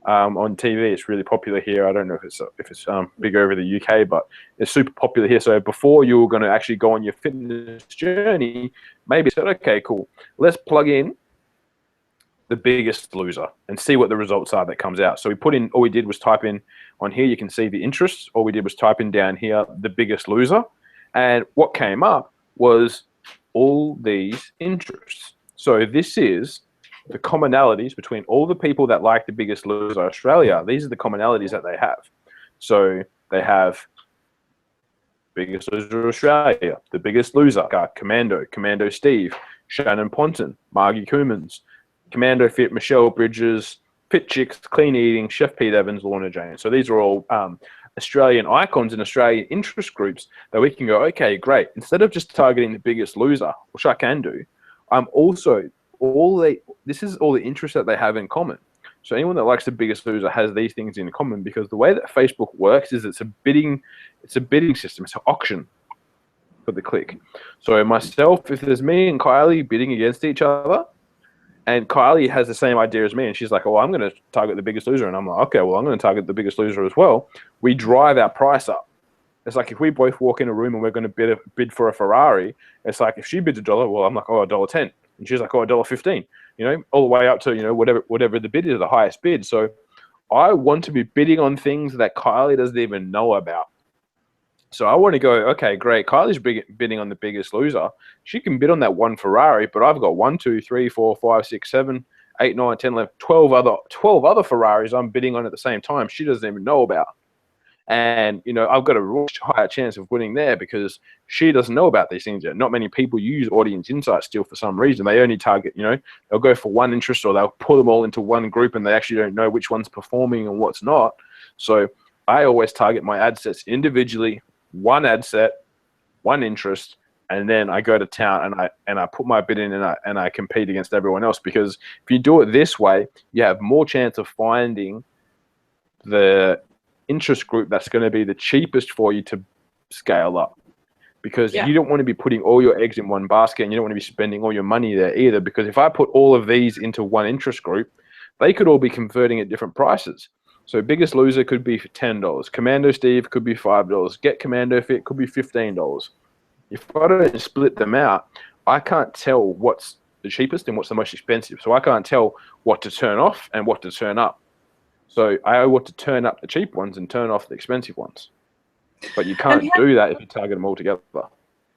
on TV. It's really popular here. I don't know if it's big over the UK, but it's super popular here. So before you were going to actually go on your fitness journey, maybe said, okay, cool, let's plug in The Biggest Loser and see what the results are that comes out. So all we did was type in on here, you can see the interests. All we did was type in down here, The Biggest Loser. And what came up was all these interests. So this is the commonalities between all the people that like The Biggest Loser Australia. These are the commonalities that they have. So they have Biggest Loser Australia, The Biggest Loser, Commando Steve, Shannon Ponton, Margie Coomans, Commando Fit, Michelle Bridges, Fit Chicks, Clean Eating, Chef Pete Evans, Lorna Jane. So these are all Australian icons and Australian interest groups that we can go, okay, great. Instead of just targeting The Biggest Loser, which I can do, I'm also this is all the interests that they have in common. So anyone that likes The Biggest Loser has these things in common, because the way that Facebook works is it's a bidding system. It's an auction for the click. So myself, if there's me and Kylie bidding against each other, and Kylie has the same idea as me, and she's like, oh, I'm going to target The Biggest Loser. And I'm like, okay, well, I'm going to target The Biggest Loser as well. We drive our price up. It's like if we both walk in a room and we're going to bid for a Ferrari, it's like if she bids $1, well, I'm like, oh, $1.10. And she's like, oh, $1.15, you know, all the way up to, you know, whatever the bid is, the highest bid. So I want to be bidding on things that Kylie doesn't even know about. So I want to go, okay, great. Kylie's bidding on The Biggest Loser. She can bid on that one Ferrari, but I've got 1, 2, 3, 4, 5, 6, 7, 8, 9, 10, 11, 12 other Ferraris I'm bidding on at the same time she doesn't even know about. And, you know, I've got a much higher chance of winning there because she doesn't know about these things yet. Not many people use audience insights still for some reason. They only target, you know, they'll go for one interest or they'll put them all into one group and they actually don't know which one's performing and what's not. So I always target my ad sets individually, one ad set, one interest, and then I go to town and I put my bid in and I compete against everyone else. Because if you do it this way, you have more chance of finding the interest group that's going to be the cheapest for you to scale up, because you don't want to be putting all your eggs in one basket, and you don't want to be spending all your money there either, because if I put all of these into one interest group, they could all be converting at different prices. So Biggest Loser could be for $10, Commando Steve could be $5, Get Commando Fit could be $15. If I don't split them out, I can't tell what's the cheapest and what's the most expensive. So I can't tell what to turn off and what to turn up. So I want to turn up the cheap ones and turn off the expensive ones. But you can't do that if you target them all together.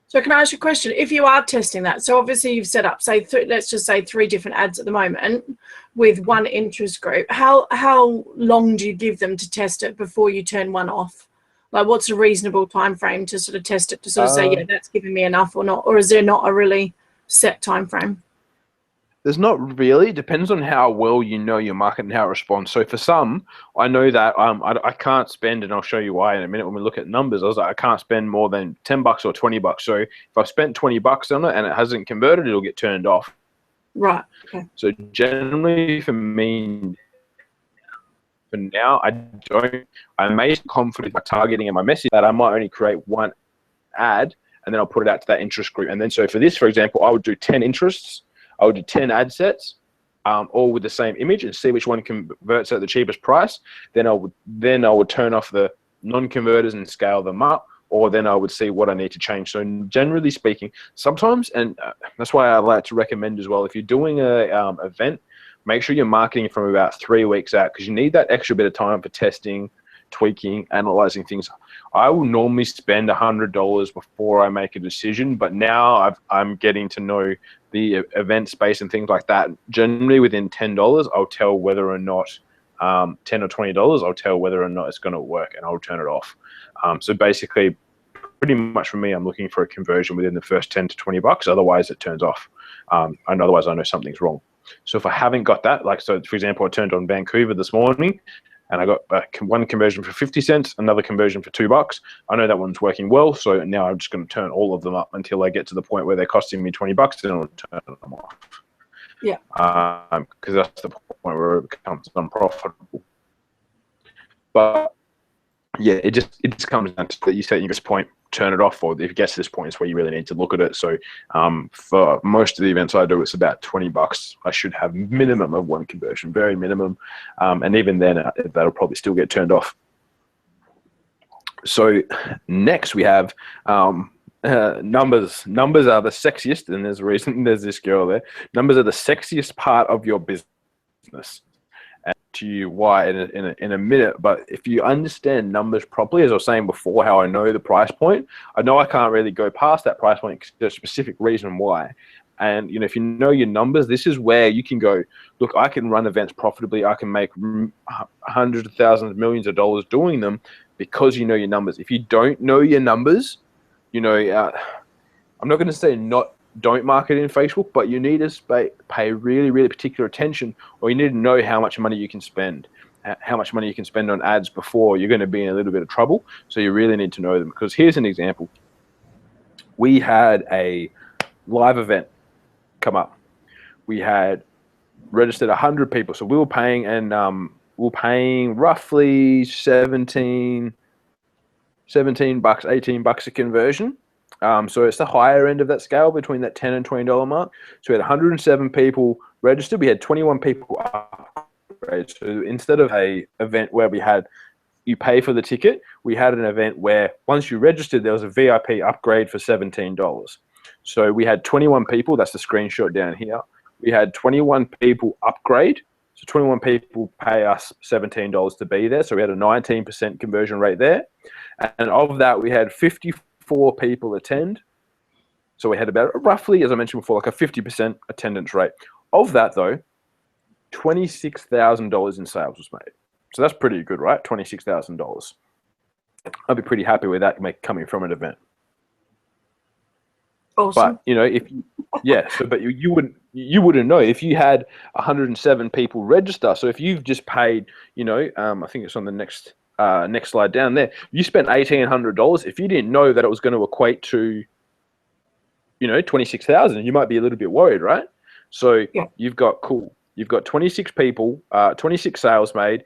So can I ask you a question? If you are testing that, so obviously you've set up, say, let's just say 3 different ads at the moment with one interest group. How long do you give them to test it before you turn one off? Like, what's a reasonable time frame to sort of test it to sort of say, yeah, that's giving me enough or not? Or is there not a really set time frame? There's not really. It depends on how well you know your market and how it responds. So for some, I know that I can't spend, and I'll show you why in a minute when we look at numbers. I was like, I can't spend more than $10 or $20. So if I've spent $20 on it and it hasn't converted, it'll get turned off. Right. Okay. So generally for me, for now, I'm made confident by targeting in my message that I might only create one ad and then I'll put it out to that interest group. And then so for this, for example, I would do 10 interests. I would do 10 ad sets, all with the same image, and see which one converts at the cheapest price. Then I would turn off the non-converters and scale them up, or then I would see what I need to change. So generally speaking, sometimes, and that's why I like to recommend as well, if you're doing a event, make sure you're marketing from about 3 weeks out, because you need that extra bit of time for testing, tweaking, analyzing things. I will normally spend $100 before I make a decision, but now I'm getting to know the event space and things like that. Generally within $10, I'll tell whether or not, $10 or $20, I'll tell whether or not it's going to work, and I'll turn it off. So basically, pretty much for me, I'm looking for a conversion within the first 10 to 20 bucks. Otherwise, it turns off. And otherwise, I know something's wrong. So if I haven't got that, like, so for example, I turned on Vancouver this morning, and I got one conversion for 50 cents, another conversion for $2. I know that one's working well, so now I'm just going to turn all of them up until I get to the point where they're costing me 20 bucks, and I'll turn them off. Yeah. Because that's the point where it becomes unprofitable. But yeah, it just comes down to that you set this point, turn it off, or if it gets to this point, it's where you really need to look at it. So for most of the events I do, it's about 20 bucks. I should have minimum of one conversion, very minimum. And even then, that'll probably still get turned off. So next we have numbers. Numbers are the sexiest, and there's a reason there's this girl there. Numbers are the sexiest part of your business. And to you why in a minute, but if you understand numbers properly, as I was saying before, how I know the price point, I know I can't really go past that price point because there's a specific reason why. And if you know your numbers, this is where you can go, look, I can run events profitably, I can make hundreds of thousands, millions of dollars doing them, because you know your numbers. If you don't know your numbers, I'm not going to say don't market in Facebook, but you need to pay really, really particular attention, or you need to know how much money you can spend, on ads before you're going to be in a little bit of trouble. So you really need to know them, because here's an example. We had a live event come up. We had registered 100 people. So we were paying, and roughly 17 bucks, 18 bucks a conversion. So it's the higher end of that scale, between that $10 and $20 mark. So we had 107 people registered. We had 21 people upgrade. So instead of a event where you pay for the ticket, we had an event where once you registered, there was a VIP upgrade for $17. So we had 21 people. That's the screenshot down here. We had 21 people upgrade. So 21 people pay us $17 to be there. So we had a 19% conversion rate there. And of that, we had 54 people attend. So we had about roughly, as I mentioned before, like a 50% attendance rate. Of that, though, $26,000 in sales was made. So that's pretty good, right? $26,000. I'd be pretty happy with that coming from an event. Awesome. But but you wouldn't know if you had 107 people register. So if you've just paid, I think it's on the next slide down there, you spent $1,800. If you didn't know that it was going to equate to, 26,000, you might be a little bit worried, right? So yeah. You've got 26 people, 26 sales made.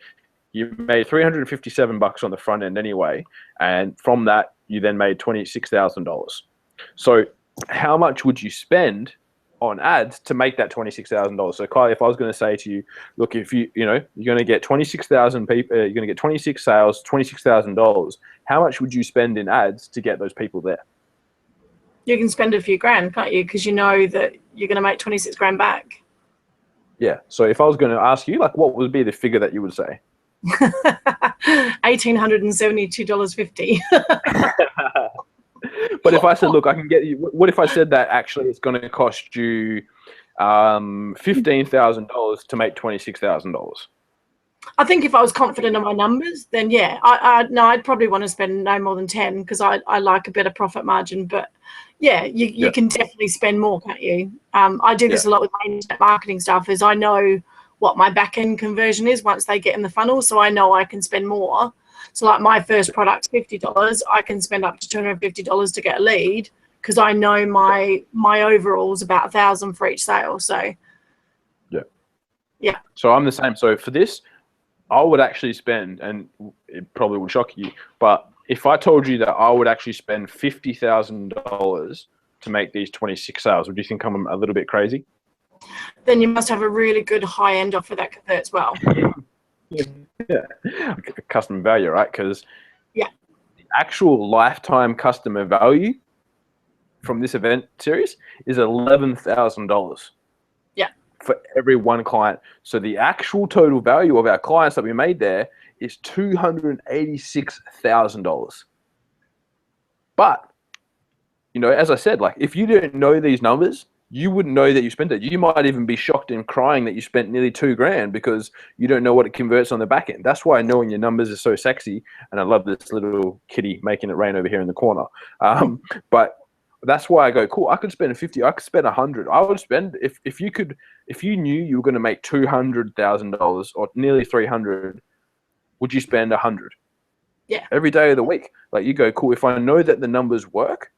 You made $357 on the front end anyway, and from that you then made $26,000. So how much would you spend on ads to make that $26,000? So Kylie, if I was going to say to you, look, if you're going to get 26,000 people, you're going to get 26 sales, $26,000. How much would you spend in ads to get those people there? You can spend a few grand, can't you? Because you know that you're going to make 26 grand back. Yeah. So if I was going to ask you, what would be the figure that you would say? $1,872.50. But if I said, look, I can get you, what if I said that actually it's going to cost you $15,000 to make $26,000? I think if I was confident in my numbers, then yeah, I'd probably want to spend no more than 10, because I like a better profit margin. But yeah, you can definitely spend more, can't you? I do this a lot with my internet marketing stuff, is I know what my back end conversion is once they get in the funnel, so I know I can spend more. So like my first product's $50, I can spend up to $250 to get a lead, because I know my overall's about $1,000 for each sale. So yeah. So I'm the same. So for this, I would actually spend, and it probably would shock you, but if I told you that I would actually spend $50,000 to make these 26 sales, would you think I'm a little bit crazy? Then you must have a really good high end offer that converts well. Yeah, custom value, right? Because actual lifetime customer value from this event series is $11,000. Yeah. For every one client. So the actual total value of our clients that we made there is $286,000. But, you know, as I said, like if you didn't know these numbers, you wouldn't know that you spent it. You might even be shocked and crying that you spent nearly $2,000 because you don't know what it converts on the back end. That's why knowing your numbers is so sexy. And I love this little kitty making it rain over here in the corner. But that's why I go, cool, I could spend 50, I could spend 100. I would spend, if you knew you were going to make $200,000 or nearly 300, would you spend 100? Yeah. Every day of the week. Like you go, cool, if I know that the numbers work,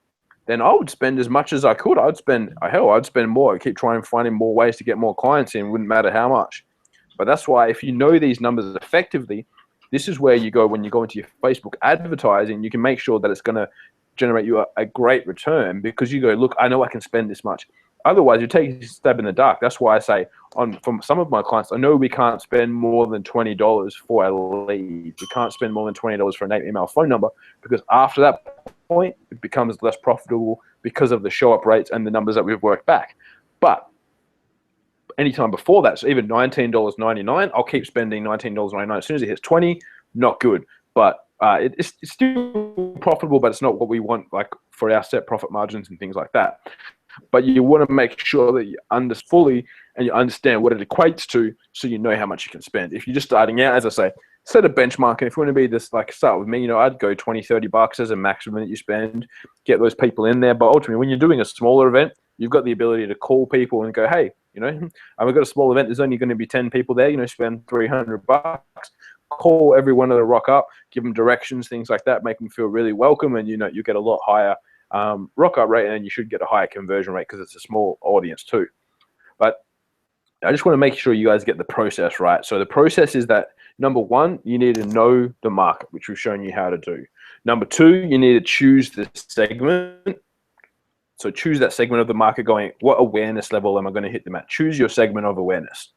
then I would spend as much as I could. I'd spend more. I'd keep trying finding more ways to get more clients in. Wouldn't matter how much. But that's why if you know these numbers effectively, this is where you go when you go into your Facebook advertising. You can make sure that it's going to generate you a great return because you go, look, I know I can spend this much. Otherwise, you take a stab in the dark. That's why I say from some of my clients, I know we can't spend more than $20 for a lead. We can't spend more than $20 for a name, email, phone number because after that point, it becomes less profitable because of the show-up rates and the numbers that we've worked back. But anytime before that, so even $19.99, I'll keep spending $19.99. As soon as it hits 20, not good. But it's still profitable, but it's not what we want, like for our set profit margins and things like that. But you want to make sure that you fully and you understand what it equates to, so you know how much you can spend. If you're just starting out, as I say, set a benchmark. And if you want to be this, like start with me, you know, I'd go $20-$30 as a maximum that you spend, get those people in there. But ultimately, when you're doing a smaller event, you've got the ability to call people and go, hey, you know, we've got a small event. There's only going to be 10 people there. You know, spend $300. Call every one of them, rock up, give them directions, things like that, make them feel really welcome, and you know you get a lot higher rock up rate, and you should get a higher conversion rate because it's a small audience too. But I just want to make sure you guys get the process right. So the process is that number one, you need to know the market, which we've shown you how to do. Number two, you need to choose the segment. So choose that segment of the market going, what awareness level am I going to hit them at? Choose your segment of awareness.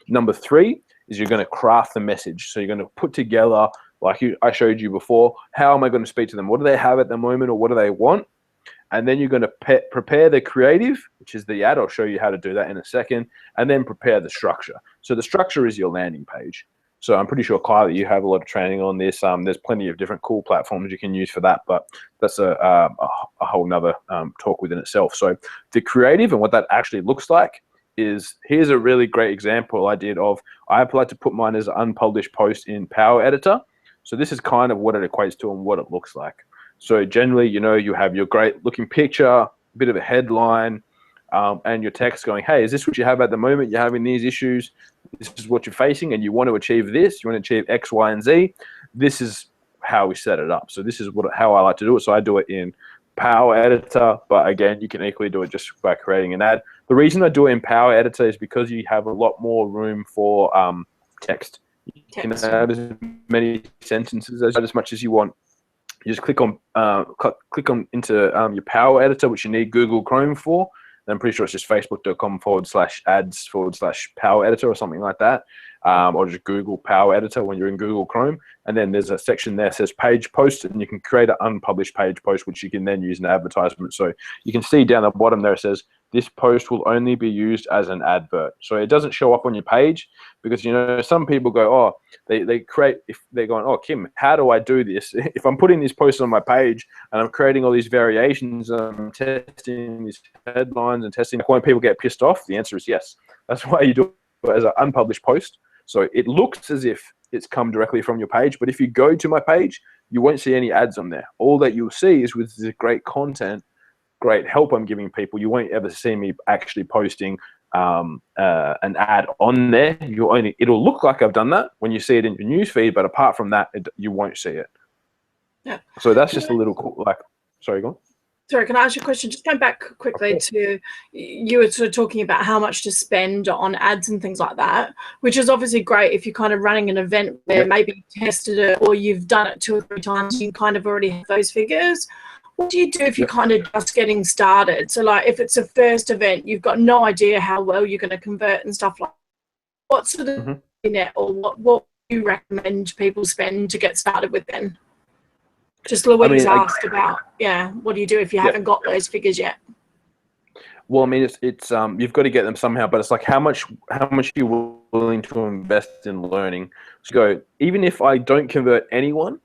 Number three is you're going to craft the message. So you're going to put together, like I showed you before, how am I going to speak to them? What do they have at the moment or what do they want? And then you're going to prepare the creative, which is the ad. I'll show you how to do that in a second. And then prepare the structure. So the structure is your landing page. So I'm pretty sure, Kyle, that you have a lot of training on this. There's plenty of different cool platforms you can use for that, but that's a whole nother talk within itself. So the creative and what that actually looks like is, here's a really great example I did of, I like to put mine as an unpublished post in Power Editor. So this is kind of what it equates to and what it looks like. So generally, you know, you have your great looking picture, a bit of a headline, and your text going, hey, is this what you have at the moment? You're having these issues. This is what you're facing, and you want to achieve this. You want to achieve X, Y, and Z. This is how we set it up. So this is how I like to do it. So I do it in Power Editor, but again, you can equally do it just by creating an ad. The reason I do it in Power Editor is because you have a lot more room for text. You can have as many sentences as much as you want. You just click on into your Power Editor, which you need Google Chrome for. And I'm pretty sure it's just facebook.com/ads/Power Editor or something like that. Or just Google Power Editor when you're in Google Chrome. And then there's a section there that says page post, and you can create an unpublished page post, which you can then use in an advertisement. So you can see down the bottom there, it says, this post will only be used as an advert. So it doesn't show up on your page because, you know, some people go, oh, they create, if they're going, oh, Kim, how do I do this? If I'm putting this post on my page and I'm creating all these variations, I'm testing these headlines and testing, won't people get pissed off? The answer is yes. That's why you do it as an unpublished post. So it looks as if it's come directly from your page, but if you go to my page, you won't see any ads on there. All that you'll see is with the great content, great help I'm giving people, you won't ever see me actually posting an ad on there. It'll look like I've done that when you see it in your newsfeed, but apart from that, you won't see it. Yeah. So that's just a little cool, like, sorry, go on. Sorry, can I ask you a question? Just going back quickly to, you were sort of talking about how much to spend on ads and things like that, which is obviously great if you're kind of running an event where maybe you tested it or you've done it 2 or 3 times, you kind of already have those figures. What do you do if you're kind of just getting started? So like if it's a first event, you've got no idea how well you're going to convert and stuff like that. What sort of net or what do you recommend people spend to get started with then? Just Louise mean, asked about, what do you do if you haven't got those figures yet? Well, I mean, it's you've got to get them somehow, but it's like how much you're willing to invest in learning. So go, even if I don't convert anyone,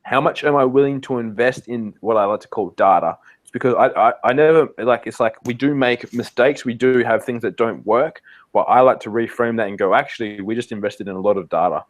how much am I willing to invest in what I like to call data? It's because I never, like, it's like we do make mistakes, we do have things that don't work, but I like to reframe that and go, actually, we just invested in a lot of data.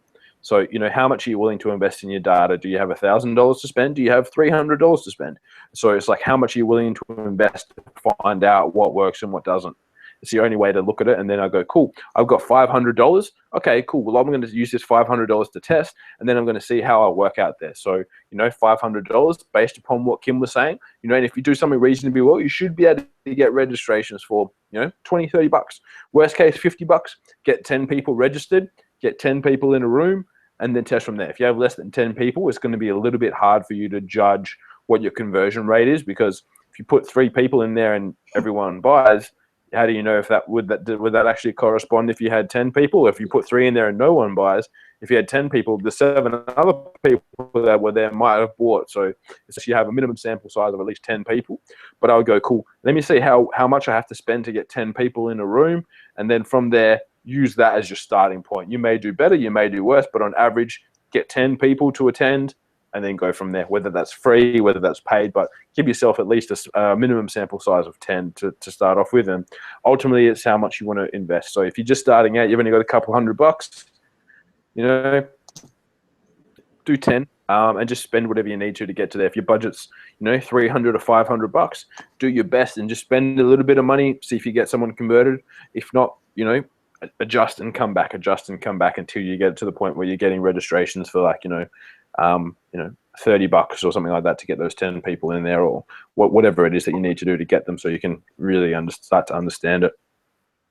So, how much are you willing to invest in your data? Do you have $1,000 to spend? Do you have $300 to spend? So it's like, how much are you willing to invest to find out what works and what doesn't? It's the only way to look at it. And then I go, cool, I've got $500. Okay, cool. Well, I'm going to use this $500 to test, and then I'm going to see how I work out there. So, $500 based upon what Kim was saying, and if you do something reasonably well, you should be able to get registrations for, 20, 30 bucks. Worst case, 50 bucks, get 10 people registered, get 10 people in a room, and then test from there. If you have less than 10 people, it's going to be a little bit hard for you to judge what your conversion rate is, because if you put 3 people in there and everyone buys, how do you know if would that actually correspond if you had 10 people? If you put 3 in there and no one buys, if you had 10 people, the 7 other people that were there might have bought. So you have a minimum sample size of at least 10 people. But I would go, cool, let me see how much I have to spend to get 10 people in a room, and then from there, use that as your starting point. You may do better, you may do worse, but on average, get 10 people to attend and then go from there, whether that's free, whether that's paid, but give yourself at least a minimum sample size of 10 to start off with. And ultimately, it's how much you want to invest. So if you're just starting out, you've only got a couple $100, do 10 and just spend whatever you need to get to there. If your budget's, $300 or $500, do your best and just spend a little bit of money, see if you get someone converted. If not, adjust and come back until you get to the point where you're getting registrations for like, $30 or something like that to get those 10 people in there, or whatever it is that you need to do to get them, so you can really start to understand it.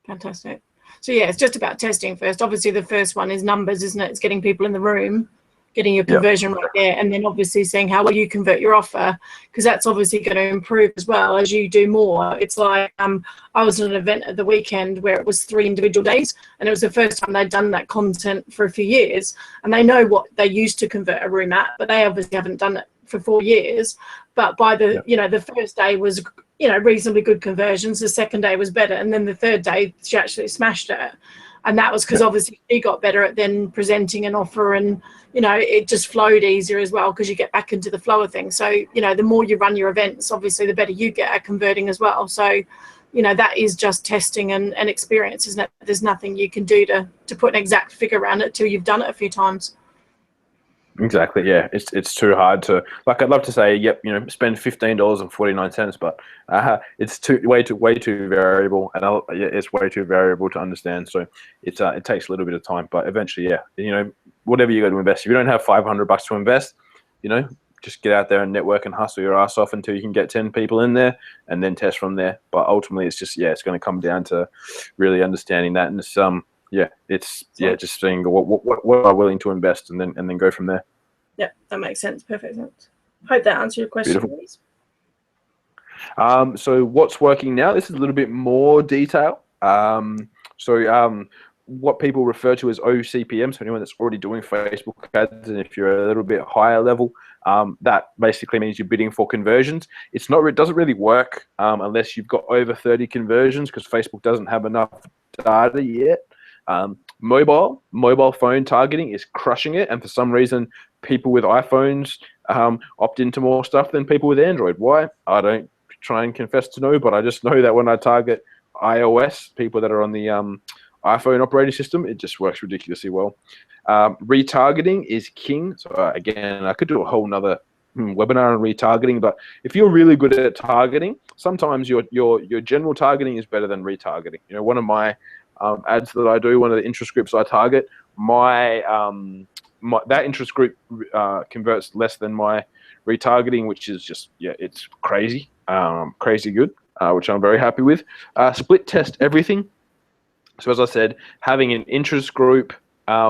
Fantastic. So it's just about testing first. Obviously, the first one is numbers, isn't it? It's getting people in the room, getting your conversion right there, and then obviously seeing how well you convert your offer, because that's obviously going to improve as well as you do more. It's like I was at an event at the weekend where it was 3 individual days, and it was the first time they'd done that content for a few years, and they know what they used to convert a room at, but they obviously haven't done it for 4 years. But by the the first day was reasonably good conversions, the second day was better, and then the third day she actually smashed it. And that was because obviously he got better at then presenting an offer, and it just flowed easier as well, because you get back into the flow of things. So the more you run your events, obviously the better you get at converting as well. So that is just testing and experience, isn't it? There's nothing you can do to put an exact figure around it till you've done it a few times. Exactly. Yeah, it's too hard to, like, I'd love to say, spend $15.49, but it's way too variable, and it's way too variable to understand. So it takes a little bit of time, but eventually, whatever you got to invest. If you don't have $500 to invest, just get out there and network and hustle your ass off until you can get 10 people in there, and then test from there. But ultimately, it's just it's going to come down to really understanding that, and it's just seeing what I'm willing to invest, and then go from there. Yeah, that makes sense. Perfect sense. Hope that answered your question. So what's working now? This is a little bit more detail. What people refer to as OCPM, so anyone that's already doing Facebook ads, and if you're a little bit higher level, that basically means you're bidding for conversions. It doesn't really work unless you've got over 30 conversions, because Facebook doesn't have enough data yet. Mobile phone targeting is crushing it, and for some reason people with iPhones opt into more stuff than people with Android. Why? I don't try and confess to know, but I just know that when I target iOS, people that are on the iPhone operating system, it just works ridiculously well. Retargeting is king. So again, I could do a whole nother webinar on retargeting, but if you're really good at targeting, sometimes your general targeting is better than retargeting. One of my ads that I do, one of the interest groups I target, that interest group converts less than my retargeting, which is just it's crazy good, which I'm very happy with. Split test everything. So as I said, having an interest group,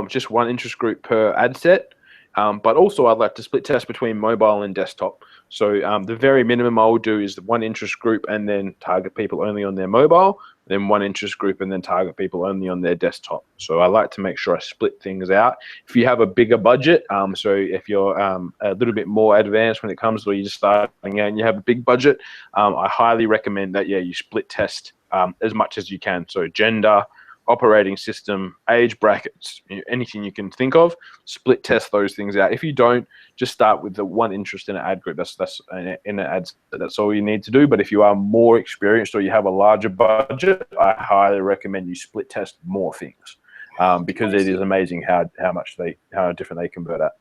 just one interest group per ad set, but also I'd like to split test between mobile and desktop. So the very minimum I will do is one interest group and then target people only on their mobile. then one interest group, and then target people only on their desktop. So I like to make sure I split things out. If you have a bigger budget, so if you're a little bit more advanced when it comes to, or you're just starting out and you have a big budget, I highly recommend that, you split test as much as you can. So gender, operating system, age brackets, anything you can think of, split test those things out. If you don't, just start with the one interest in an ad group. That's in an ads. That's all you need to do. But if you are more experienced or you have a larger budget, I highly recommend you split test more things, because it is amazing how different they convert at.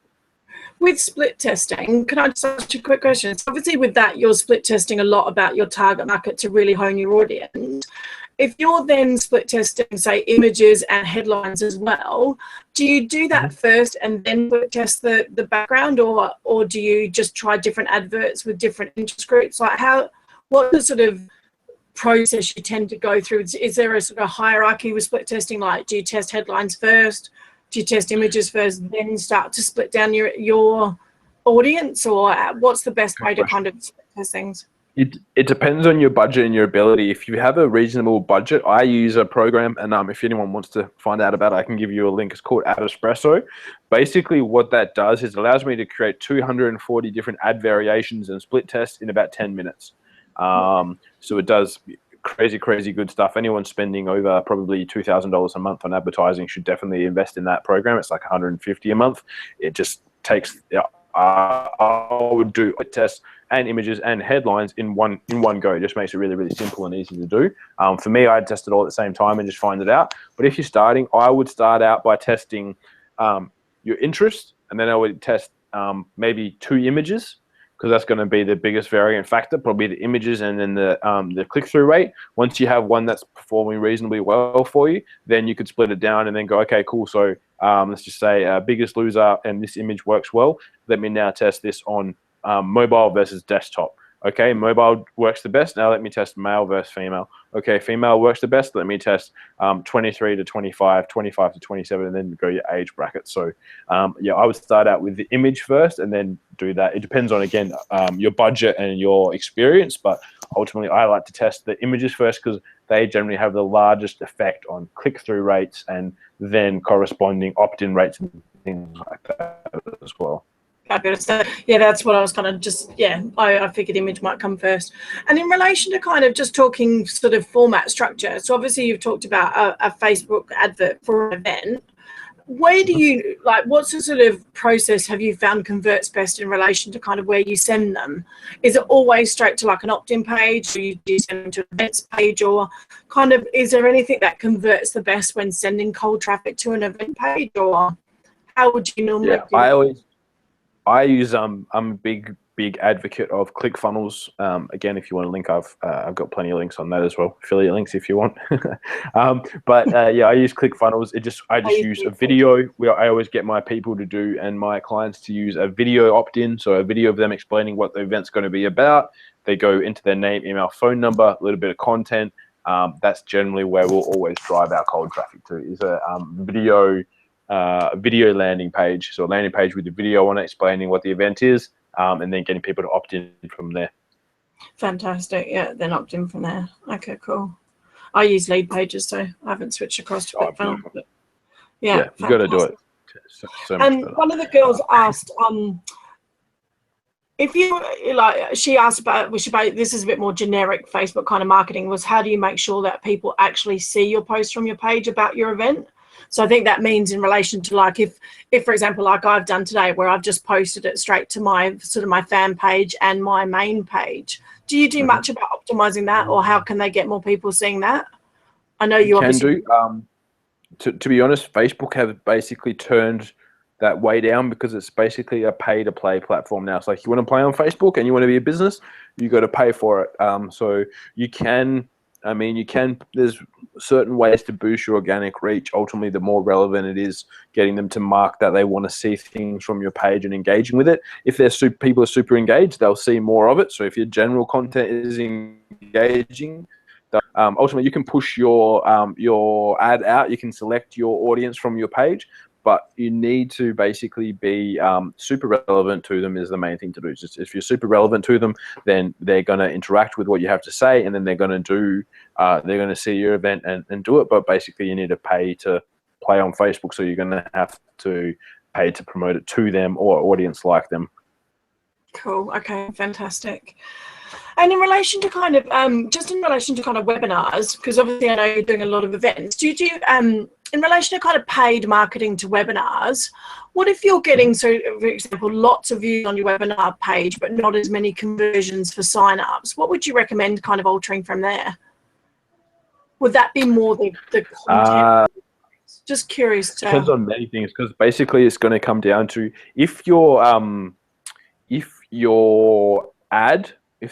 With split testing, can I just ask you a quick question? So obviously with that, you're split testing a lot about your target market to really hone your audience. If you're then split testing, say, images and headlines as well, do you do that first and then split test the background, or do you just try different adverts with different interest groups? Like what the sort of process you tend to go through? Is there a sort of hierarchy with split testing? Like, do you test headlines first? Do you test images first, then start to split down your audience, or what's the best way to kind of split test things? It depends on your budget and your ability. If you have a reasonable budget, I use a program, and if anyone wants to find out about it, I can give you a link. It's called AWST. Basically, what that does is it allows me to create 240 different ad variations and split tests in about 10 minutes. So it does crazy good stuff. Anyone spending over probably $2,000 a month on advertising should definitely invest in that program. It's like $150 a month. It just takes, I would do a test and images and headlines in one go. It just makes it really simple and easy to do. For me, I'd test it all at the same time and just find it out. But if you're starting, I would start out by testing your interest, and then I would test maybe 2 images, because that's going to be the biggest variant factor, probably the images and then the click-through rate. Once you have one that's performing reasonably well for you, then you could split it down and then go, okay, cool. So let's just say Biggest Loser and this image works well. Let me now test this on mobile versus desktop. Okay, mobile works the best. Now let me test male versus female. Okay, female works the best. Let me test 23 to 25, 25 to 27, and then go your age bracket. So yeah, I would start out with the image first and then do that. It depends on, again, your budget and your experience, but ultimately I like to test the images first because they generally have the largest effect on click-through rates and then corresponding opt-in rates and things like that as well. Fabulous. So, yeah, that's what I was kind of just, I figured image might come first. And in relation to kind of just talking sort of format structure, so obviously you've talked about a Facebook advert for an event. Where do you, what's the sort of process have you found converts best in relation to kind of where you send them? Is it always straight to like an opt-in page, or do you send them to an events page, or kind of, is there anything that converts the best when sending cold traffic to an event page, or how would you normally do that? I use I'm a big advocate of ClickFunnels. Again, if you want a link, I've got plenty of links on that as well. Affiliate links if you want. Yeah, I use ClickFunnels. I just use a video. I always get my people to do, and my clients to use, a video opt-in. So a video of them explaining what the event's going to be about. They go into their name, email, phone number, a little bit of content. That's generally where we'll always drive our cold traffic to, is a video landing page. So a landing page with a video on it explaining what the event is, and then getting people to opt in from there. Fantastic. Yeah, then opt in from there. Okay, cool. I use lead pages, so I haven't switched across to ClickFunnels. But yeah, you got to do it. So and one of the girls asked, if you she asked about, this is a bit more generic Facebook kind of marketing, was how do you make sure that people actually see your post from your page about your event? So I think that means in relation to, like, if for example, like I've done today, where I've just posted it straight to my sort of my fan page and my main page. Do you do much about optimizing that, or how can they get more people seeing that? I know you obviously can do. To be honest, Facebook have basically turned that way down, because it's basically a pay-to-play platform now. So like, you want to play on Facebook and you want to be a business, you got to pay for it. So you can. There's certain ways to boost your organic reach. Ultimately, the more relevant it is, getting them to mark that they want to see things from your page and engaging with it. If people are super engaged, they'll see more of it. So if your general content is engaging, ultimately you can push your ad out. You can select your audience from your page, but you need to basically be super relevant to them is the main thing to do. Just if you're super relevant to them, then they're going to interact with what you have to say, and then they're going to see your event and do it. But basically you need to pay to play on Facebook, so you're going to have to pay to promote it to them or audience like them. Cool. Okay, fantastic. And in relation to kind of just in relation to kind of webinars, because obviously I know you're doing a lot of events, do you do in relation to kind of paid marketing to webinars, what if you're getting, so for example, lots of views on your webinar page but not as many conversions for sign-ups? What would you recommend kind of altering from there? Would that be more the content? Just curious to... Depends on many things, because basically it's going to come down to if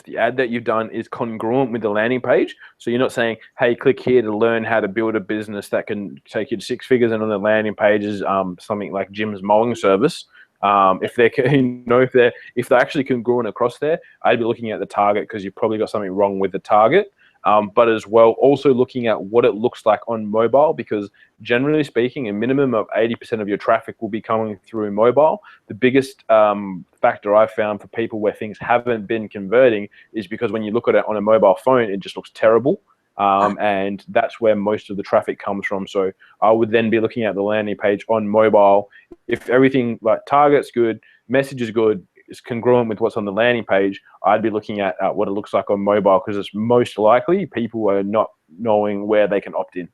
the ad that you've done is congruent with the landing page. So you're not saying, hey, click here to learn how to build a business that can take you to 6 figures, and on the landing page is something like Jim's mowing service. If they're actually congruent across there, I'd be looking at the target, because you've probably got something wrong with the target. But as well, also looking at what it looks like on mobile, because generally speaking, a minimum of 80% of your traffic will be coming through mobile. The biggest factor I've found for people where things haven't been converting is because when you look at it on a mobile phone, it just looks terrible. And that's where most of the traffic comes from. So I would then be looking at the landing page on mobile. If everything like target's good, message is good, is congruent with what's on the landing page, I'd be looking at what it looks like on mobile, because it's most likely people are not knowing where they can opt in.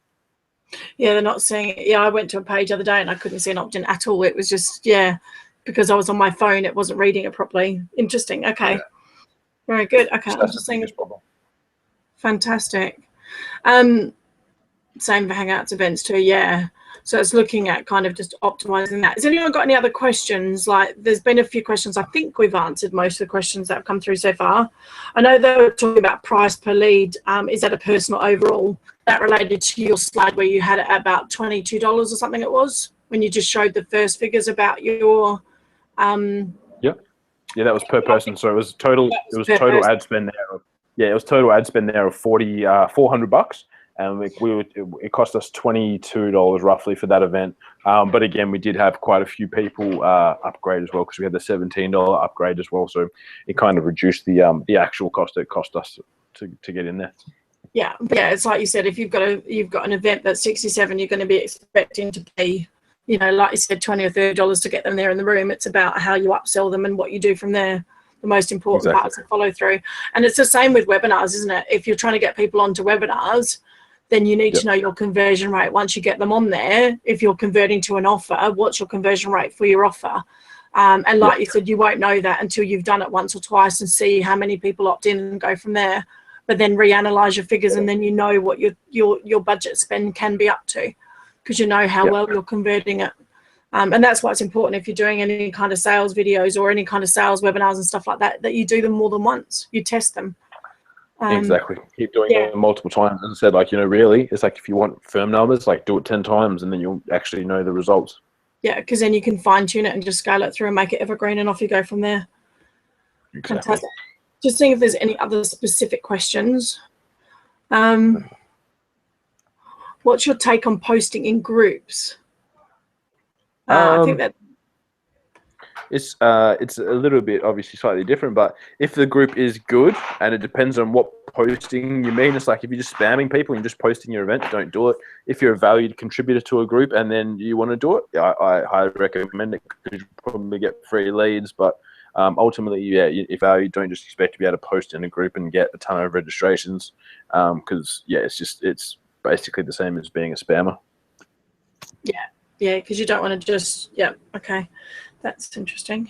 Yeah, they're not seeing it. Yeah, I went to a page the other day and I couldn't see an opt-in at all. It was just, yeah, because I was on my phone, it wasn't reading it properly. Interesting. Okay. Yeah. Very good. Okay. So I'm just saying. Fantastic. Same for Hangouts events too. Yeah. So it's looking at kind of just optimizing that. Has anyone got any other questions? Like, there's been a few questions. I think we've answered most of the questions that have come through so far. I know they were talking about price per lead. Is that a personal overall? That related to your slide where you had it at about $22 or something it was, when you just showed the first figures about your... Yeah, that was per person. So it was total. It was total ad spend there. It was total ad spend there of $400, and it cost us $22 roughly for that event. But again, we did have quite a few people upgrade as well, because we had the $17 upgrade as well. So it kind of reduced the actual cost it cost us to get in there. Yeah, it's like you said, if you've got an event that's 67, you're going to be expecting to pay, you know, like you said, $20 or $30 to get them there in the room. It's about how you upsell them and what you do from there. The most important parts of follow through. And it's the same with webinars, isn't it? If you're trying to get people onto webinars, then you need to know your conversion rate once you get them on there. If you're converting to an offer, what's your conversion rate for your offer? And like you said, you won't know that until you've done it once or twice and see how many people opt in and go from there. But then reanalyze your figures, and then you know what your budget spend can be up to, because you know how well you're converting it. And that's why it's important, if you're doing any kind of sales videos or any kind of sales webinars and stuff like that, that you do them more than once. You test them. Exactly. Keep doing it multiple times. As I said, like, you know, really, it's like if you want firm numbers, like do it 10 times and then you'll actually know the results. Yeah, because then you can fine tune it and just scale it through and make it evergreen, and off you go from there. Exactly. Fantastic. Just seeing if there's any other specific questions. What's your take on posting in groups? I think that it's a little bit obviously slightly different, but if the group is good, and it depends on what posting you mean. It's like if you're just spamming people and you're just posting your event, don't do it. If you're a valued contributor to a group and then you want to do it, I highly recommend it, because you probably get free leads. But ultimately, if you don't just expect to be able to post in a group and get a ton of registrations, because it's basically the same as being a spammer. Yeah, because you don't want to just, okay. That's interesting.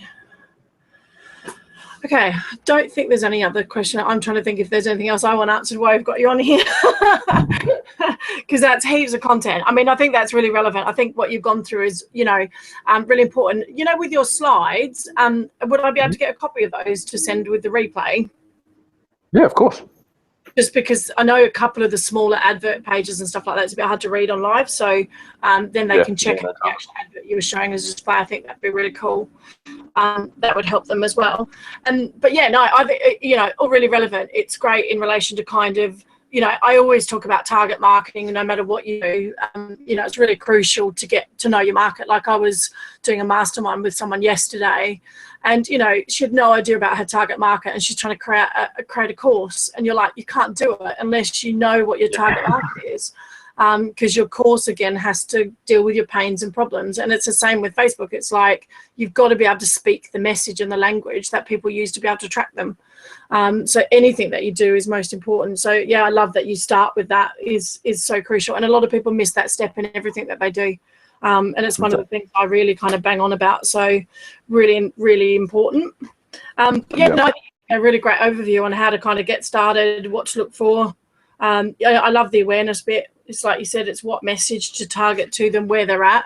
Okay, I don't think there's any other question. I'm trying to think if there's anything else I want answered while I've got you on here, because that's heaps of content. I mean, I think that's really relevant. I think what you've gone through is, really important. With your slides, would I be able to get a copy of those to send with the replay? Yeah, of course. Just because I know a couple of the smaller advert pages and stuff like that, it's a bit hard to read on live. So then they can check out the actual advert you were showing as a display. I think that'd be really cool. That would help them as well. But yeah, no, I think, all really relevant. It's great in relation to kind of, I always talk about target marketing, no matter what you do. It's really crucial to get to know your market. Like I was doing a mastermind with someone yesterday, and she had no idea about her target market, and she's trying to create a course, and you're like, you can't do it unless you know what your target market is, because your course again has to deal with your pains and problems. And it's the same with Facebook. It's like you've got to be able to speak the message and the language that people use to be able to track them. So anything that you do is most important. So yeah, I love that you start with that. Is so crucial, and a lot of people miss that step in everything that they do. And it's one of the things I really kind of bang on about. So really, really important. I think a really great overview on how to kind of get started, what to look for. I love the awareness bit. It's like you said, it's what message to target to them, where they're at.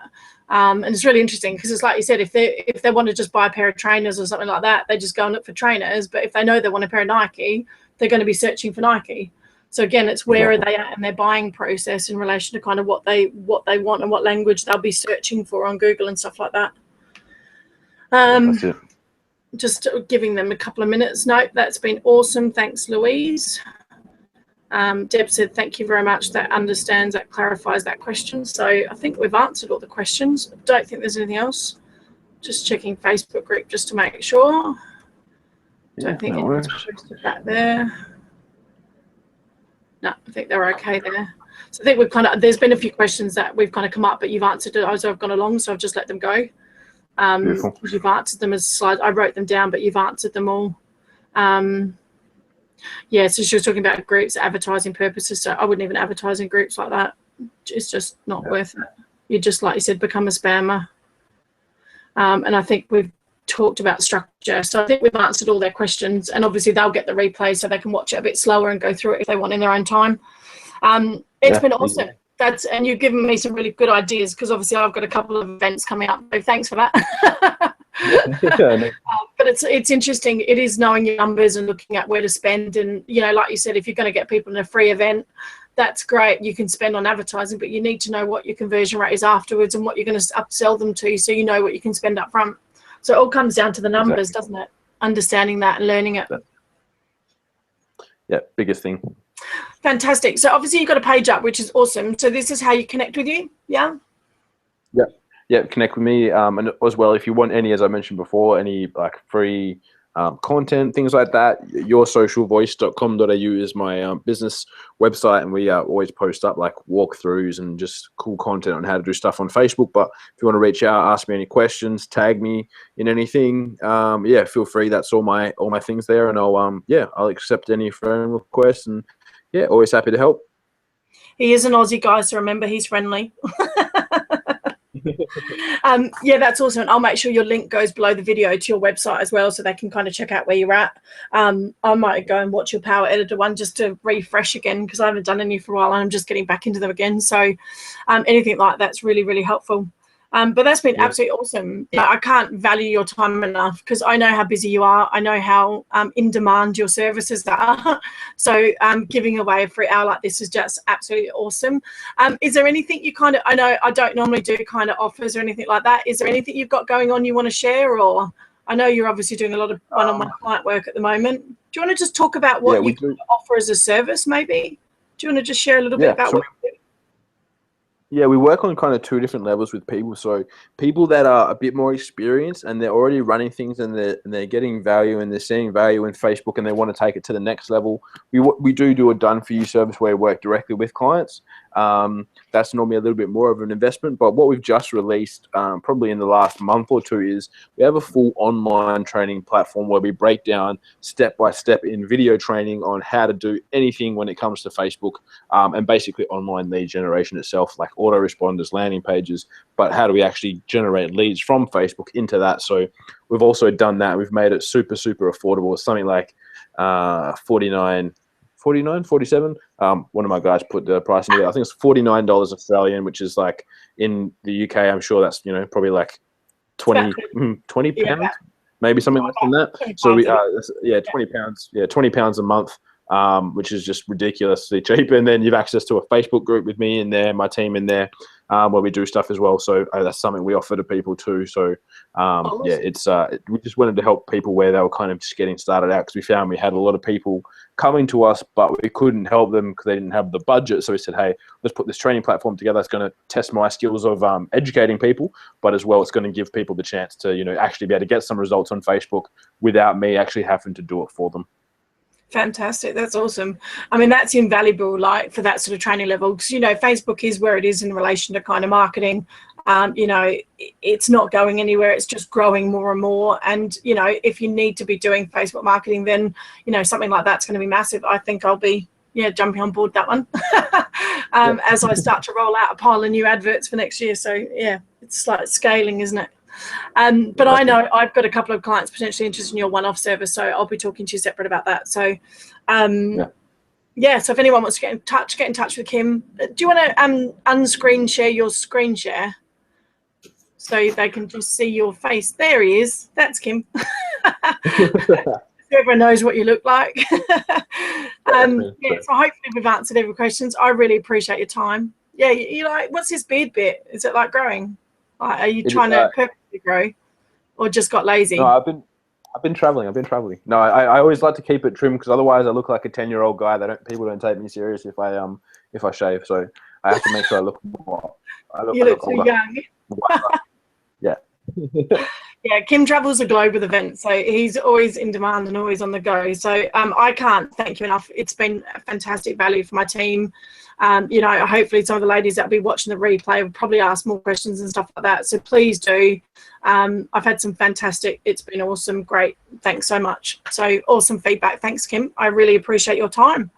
And it's really interesting because it's like you said, if they want to just buy a pair of trainers or something like that, they just go and look for trainers. But if they know they want a pair of Nike, they're going to be searching for Nike. So again, it's where are they at in their buying process in relation to kind of what they want and what language they'll be searching for on Google and stuff like that. That's it. Just giving them a couple of minutes. No, that's been awesome. Thanks, Louise. Deb said, thank you very much. That understands, that clarifies that question. So I think we've answered all the questions. I don't think there's anything else. Just checking Facebook group just to make sure. Don't think anyone's posted that there. No, I think they're okay there. So I think we've there's been a few questions that we've kind of come up, but you've answered it as I've gone along. So I've just let them go. Because you've answered them as slides. I wrote them down, but you've answered them all. Yeah, so she was talking about groups, advertising purposes. So I wouldn't even advertise in groups like that. It's just not worth it. You just, like you said, become a spammer. And I think we've talked about structure. So I think we've answered all their questions, and obviously they'll get the replay so they can watch it a bit slower and go through it if they want in their own time. It's been awesome. And you've given me some really good ideas, because obviously I've got a couple of events coming up. So thanks for that. But it's interesting. It is knowing your numbers and looking at where to spend. And like you said, if you're going to get people in a free event, that's great. You can spend on advertising, but you need to know what your conversion rate is afterwards and what you're going to upsell them to, so you know what you can spend up front. So it all comes down to the numbers, doesn't it? Understanding that and learning it. Yeah, biggest thing. Fantastic. So obviously you've got a page up, which is awesome. So this is how you connect with you, yeah? Yeah, connect with me. And as well, if you want any, as I mentioned before, any like free content, things like that, yoursocialvoice.com.au is my business website, and we always post up like walkthroughs and just cool content on how to do stuff on Facebook. But if you want to reach out, ask me any questions, tag me in anything, yeah, feel free. That's all my things there, and I'll accept any friend requests, and yeah, always happy to help. He is an Aussie guy, so remember, he's friendly. Yeah, that's awesome. And I'll make sure your link goes below the video to your website as well, so they can kind of check out where you're at. I might go and watch your Power Editor one just to refresh again, because I haven't done any for a while and I'm just getting back into them again. So anything like that's really, really helpful. But that's been absolutely awesome. I can't value your time enough, because I know how busy you are. I know how in demand your services are. So giving away a free hour like this is just absolutely awesome. Is there anything you kind of, I know I don't normally do kind of offers or anything like that. Is there anything you've got going on you want to share? Or I know you're obviously doing a lot of one-on-one client work at the moment. Do you want to just talk about what you can offer as a service maybe? Do you want to just share a little bit about what you do? Yeah, we work on kind of two different levels with people. So people that are a bit more experienced and they're already running things, and they're getting value, and they're seeing value in Facebook, and they want to take it to the next level. We do a done for you service where we work directly with clients. That's normally a little bit more of an investment. But what we've just released probably in the last month or two is we have a full online training platform where we break down step by step in video training on how to do anything when it comes to Facebook, and basically online lead generation itself, like autoresponders, landing pages, but how do we actually generate leads from Facebook into that? So we've also done that. We've made it super, super affordable. It's something like 47. One of my guys put the price in there. I think it's $49 Australian, which is like in the UK, I'm sure that's, probably like 20 pounds, maybe something less than that. So we, 20 pounds. Yeah, 20 pounds a month. which is just ridiculously cheap. And then you've access to a Facebook group with me in there, my team in there, where we do stuff as well. So that's something we offer to people too. So yeah, it's we just wanted to help people where they were kind of just getting started out, because we found we had a lot of people coming to us, but we couldn't help them because they didn't have the budget. So we said, hey, let's put this training platform together. It's going to test my skills of educating people, but as well, it's going to give people the chance to, you know, actually be able to get some results on Facebook without me actually having to do it for them. Fantastic. That's awesome. I mean, that's invaluable, like for that sort of training level, because, you know, Facebook is where it is in relation to kind of marketing. You know, it's not going anywhere. It's just growing more and more. And, you know, if you need to be doing Facebook marketing, then, you know, something like that's going to be massive. I think I'll be, yeah, jumping on board that one as I start to roll out a pile of new adverts for next year. So, yeah, it's like scaling, isn't it? But I know I've got a couple of clients potentially interested in your one-off service, so I'll be talking to you separate about that. So, yeah, so if anyone wants to get in touch with Kim. Do you want to unscreen share your screen share so they can just see your face? There he is. That's Kim. Everyone knows what you look like. Yeah, so hopefully we've answered every questions. I really appreciate your time. Yeah, you like, what's this beard bit? Is it like growing? Like, are you trying to perfectly grow, or just got lazy? No, I've been traveling. No, I always like to keep it trimmed, because otherwise I look like a 10-year-old guy. People don't take me serious if I shave. So I have to make sure I look more. You look too young. Yeah. Yeah, Kim travels the globe with events, so he's always in demand and always on the go. So I can't thank you enough. It's been a fantastic value for my team. You know, hopefully some of the ladies that'll be watching the replay will probably ask more questions and stuff like that. So please do. I've had some fantastic, it's been awesome, great. Thanks so much. So awesome feedback. Thanks, Kim. I really appreciate your time.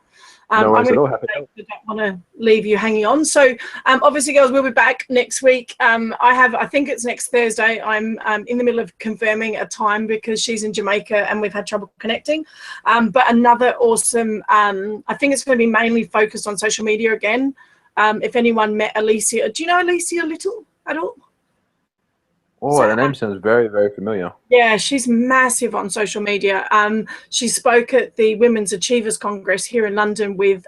No worries at all. I don't want to leave you hanging on. So obviously, girls, we'll be back next week. I think it's next Thursday. I'm in the middle of confirming a time because she's in Jamaica and we've had trouble connecting. But another awesome, I think it's going to be mainly focused on social media again. If anyone met Alicia, do you know Alicia Little at all? Oh, the name sounds very, very familiar. Yeah, she's massive on social media. She spoke at the Women's Achievers Congress here in London with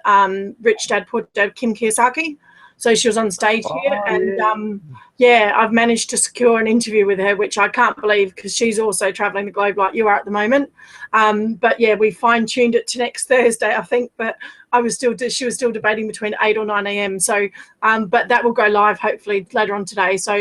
Rich Dad Poor Dad Kim Kiyosaki. So she was on stage here, and yeah, I've managed to secure an interview with her, which I can't believe because she's also traveling the globe like you are at the moment. But yeah, we fine-tuned it to next Thursday, I think. But she was still debating between 8 or 9 a.m. So, but that will go live hopefully later on today. So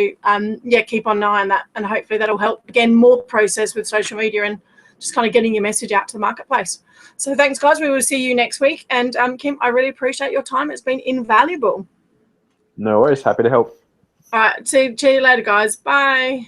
yeah, keep on an eye on that, and hopefully that'll help again more process with social media and just kind of getting your message out to the marketplace. So thanks, guys. We will see you next week. And Kim, I really appreciate your time. It's been invaluable. No worries. Happy to help. All right. See you later, guys. Bye.